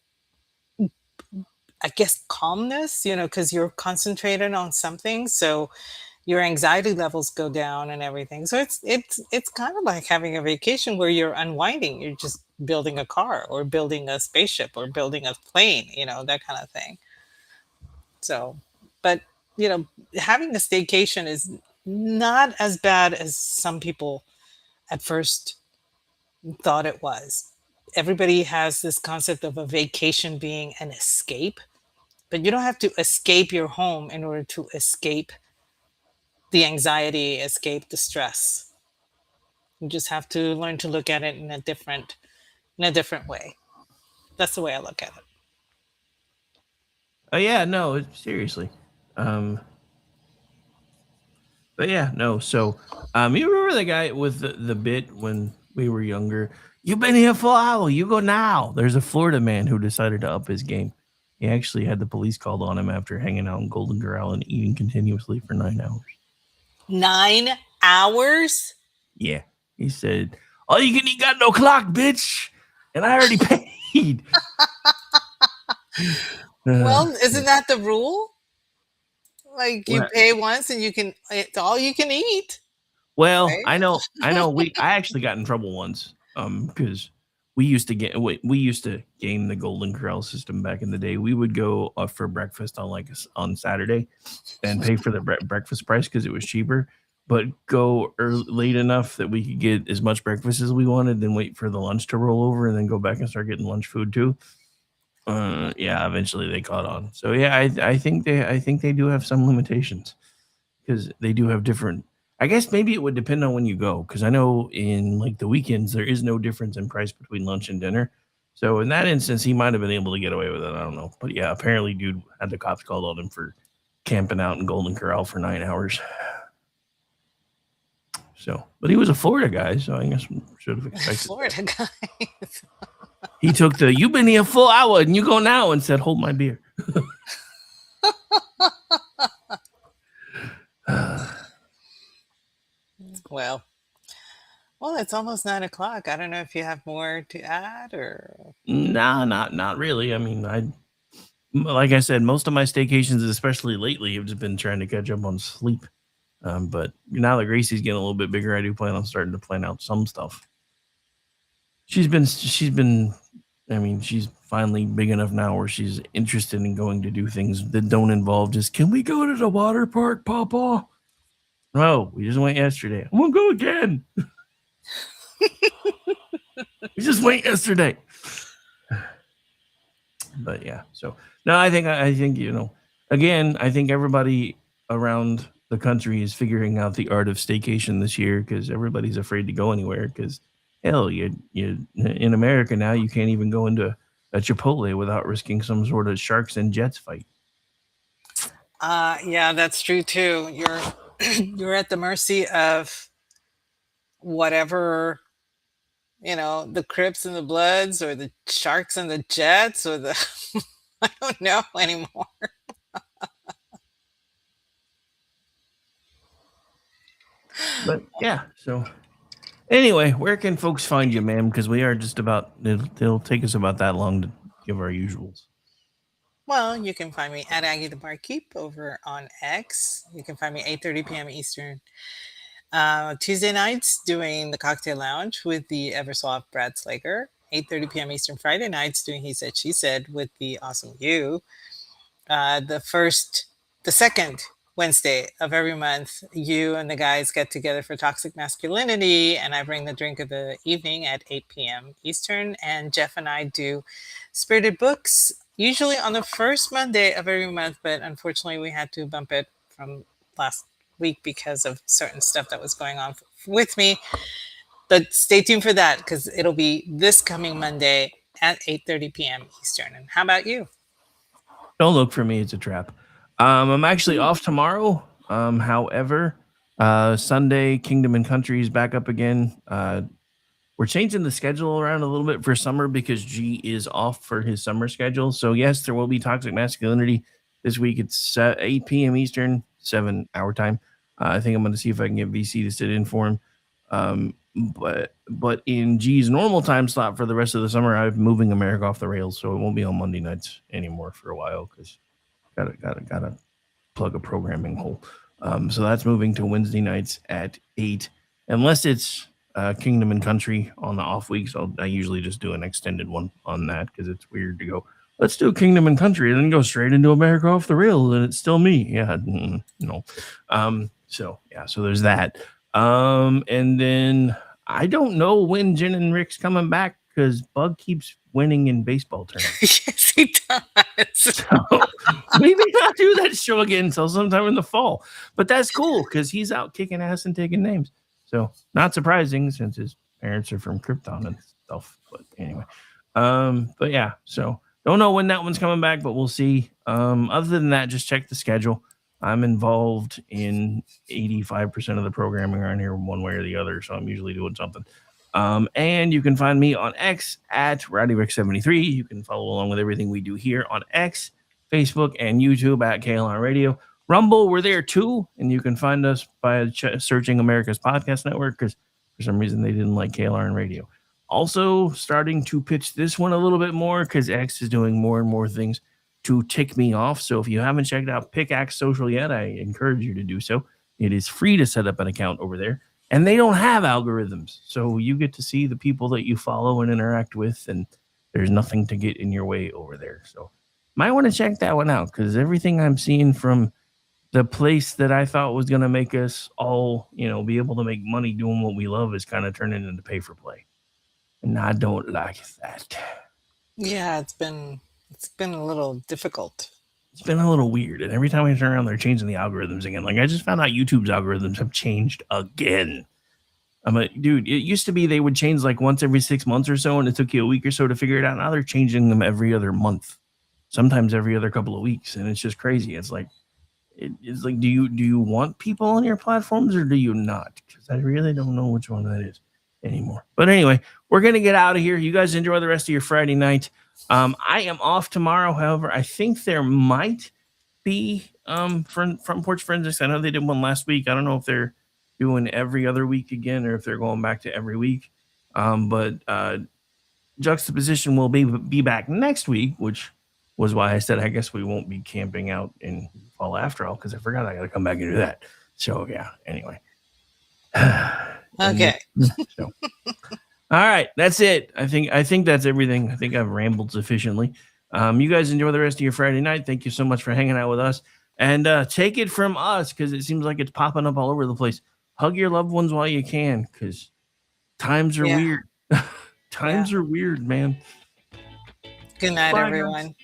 I guess, calmness, because you're concentrated on something, so your anxiety levels go down and everything. So it's kind of like having a vacation where you're unwinding. You're just building a car, or building a spaceship, or building a plane, that kind of thing. So, but having a staycation is not as bad as some people at first thought it was. Everybody has this concept of a vacation being an escape, but you don't have to escape your home in order to escape the anxiety, escape the stress. You just have to learn to look at it in a different way. That's the way I look at it. Oh yeah, no, seriously. But yeah, no. So, you remember the guy with the bit when we were younger? You've been here for an hour. You go now. There's a Florida man who decided to up his game. He actually had the police called on him after hanging out in Golden Corral and eating continuously for 9 hours. 9 hours? Yeah, he said, "All you can eat got no clock, bitch," and I already paid. Well, isn't that the rule? Like, you Well, pay once and it's all you can eat, Well, right? I know. I actually got in trouble once, because we used to game the Golden Corral system back in the day. We would go for breakfast on on Saturday, and pay for the breakfast price because it was cheaper. But go late enough that we could get as much breakfast as we wanted, then wait for the lunch to roll over, and then go back and start getting lunch food too. Yeah, eventually they caught on. So yeah, I think they do have some limitations because they do have different. I guess maybe it would depend on when you go, because I know in like the weekends there is no difference in price between lunch and dinner. So in that instance, he might have been able to get away with it. I don't know, but yeah, apparently, dude had the cops called on him for camping out in Golden Corral for 9 hours. So, but he was a Florida guy, so I guess we should have expected. Florida guys. He took the "you've been here a full hour and you go now" and said, "Hold my beer." Well, it's almost 9 o'clock. I don't know if you have more to add, or. Nah, not really. I mean, like I said, most of my staycations, especially lately, have just been trying to catch up on sleep. But now that Gracie's getting a little bit bigger, I do plan on starting to plan out some stuff. She's been. I mean, she's finally big enough now where she's interested in going to do things that don't involve just, "Can we go to the water park, Papa?" No, we just went yesterday. I'm gonna go again. We just went yesterday. But yeah, so no, I think again, I think everybody around the country is figuring out the art of staycation this year because everybody's afraid to go anywhere. Because hell, you in America now you can't even go into a Chipotle without risking some sort of sharks and jets fight. Yeah, that's true too. You're you're at the mercy of whatever, the Crips and the Bloods or the Sharks and the Jets or the I don't know anymore. But yeah, so anyway, where can folks find you, ma'am? Because we are just about it'll take us about that long to give our usuals. Well, you can find me at Aggie the Barkeep over on X. You can find me 8:30 p.m. Eastern. Tuesday nights doing the Cocktail Lounge with the ever suave Brad Slager. 8:30 p.m. Eastern. Friday nights doing He Said She Said with the awesome you. The second Wednesday of every month, you and the guys get together for Toxic Masculinity, and I bring the drink of the evening at 8 p.m. Eastern. And Jeff and I do Spirited Books, usually on the first Monday of every month, but unfortunately, we had to bump it from last week because of certain stuff that was going on with me. But stay tuned for that because it'll be this coming Monday at 8:30 p.m. Eastern. And how about you? Don't look for me; it's a trap. I'm actually off tomorrow. However, Sunday, Kingdom and Country is back up again. We're changing the schedule around a little bit for summer because G is off for his summer schedule. So yes, there will be Toxic Masculinity this week. It's 8 p.m. Eastern, 7 hour time. I think I'm going to see if I can get VC to sit in for him. But in G's normal time slot for the rest of the summer, I'm moving America off the rails, so it won't be on Monday nights anymore for a while because gotta plug a programming hole. So that's moving to Wednesday nights at 8, unless it's Kingdom and Country on the off weeks. I usually just do an extended one on that because it's weird to go, let's do Kingdom and Country and then go straight into America off the rails and it's still me. Yeah, no. So there's that. And then I don't know when Jen and Rick's coming back because Bug keeps winning in baseball tournaments. Yes, he does. So maybe not do that show again until sometime in the fall. But that's cool because he's out kicking ass and taking names. So not surprising since his parents are from Krypton and stuff. But anyway, but yeah. So don't know when that one's coming back, but we'll see. Other than that, just check the schedule. I'm involved in 85% of the programming around here one way or the other, so I'm usually doing something. And you can find me on X at RowdyRick73. You can follow along with everything we do here on X, Facebook, and YouTube at KLR Radio. Rumble, we're there too, and you can find us by searching America's Podcast Network because for some reason they didn't like KLR and Radio. Also, starting to pitch this one a little bit more because X is doing more and more things to tick me off. So if you haven't checked out Pickaxe Social yet, I encourage you to do so. It is free to set up an account over there. And they don't have algorithms. So you get to see the people that you follow and interact with, and there's nothing to get in your way over there. So might want to check that one out because everything I'm seeing from the place that I thought was going to make us all, be able to make money doing what we love is kind of turning into pay for play. And I don't like that. Yeah, it's been a little difficult. It's been a little weird. And every time I turn around, they're changing the algorithms again. Like I just found out YouTube's algorithms have changed again. I'm like, dude, it used to be they would change like once every 6 months or so, and it took you a week or so to figure it out. Now they're changing them every other month, sometimes every other couple of weeks. And it's just crazy. It's like, do you want people on your platforms or do you not? Because I really don't know which one that is anymore. But anyway, we're going to get out of here. You guys enjoy the rest of your Friday night. I am off tomorrow. However, I think there might be Front Porch Forensics. I know they did one last week. I don't know if they're doing every other week again or if they're going back to every week. But Juxtaposition will be back next week, which was why I said I guess we won't be camping out in fall after all because I forgot I got to come back and do that. So yeah. Anyway. Okay. So. All right, that's it. I think that's everything. I think I've rambled sufficiently. You guys enjoy the rest of your Friday night. Thank you so much for hanging out with us. And take it from us because it seems like it's popping up all over the place. Hug your loved ones while you can because times are weird. Times are weird, man. Good night, Bye, everyone. guys.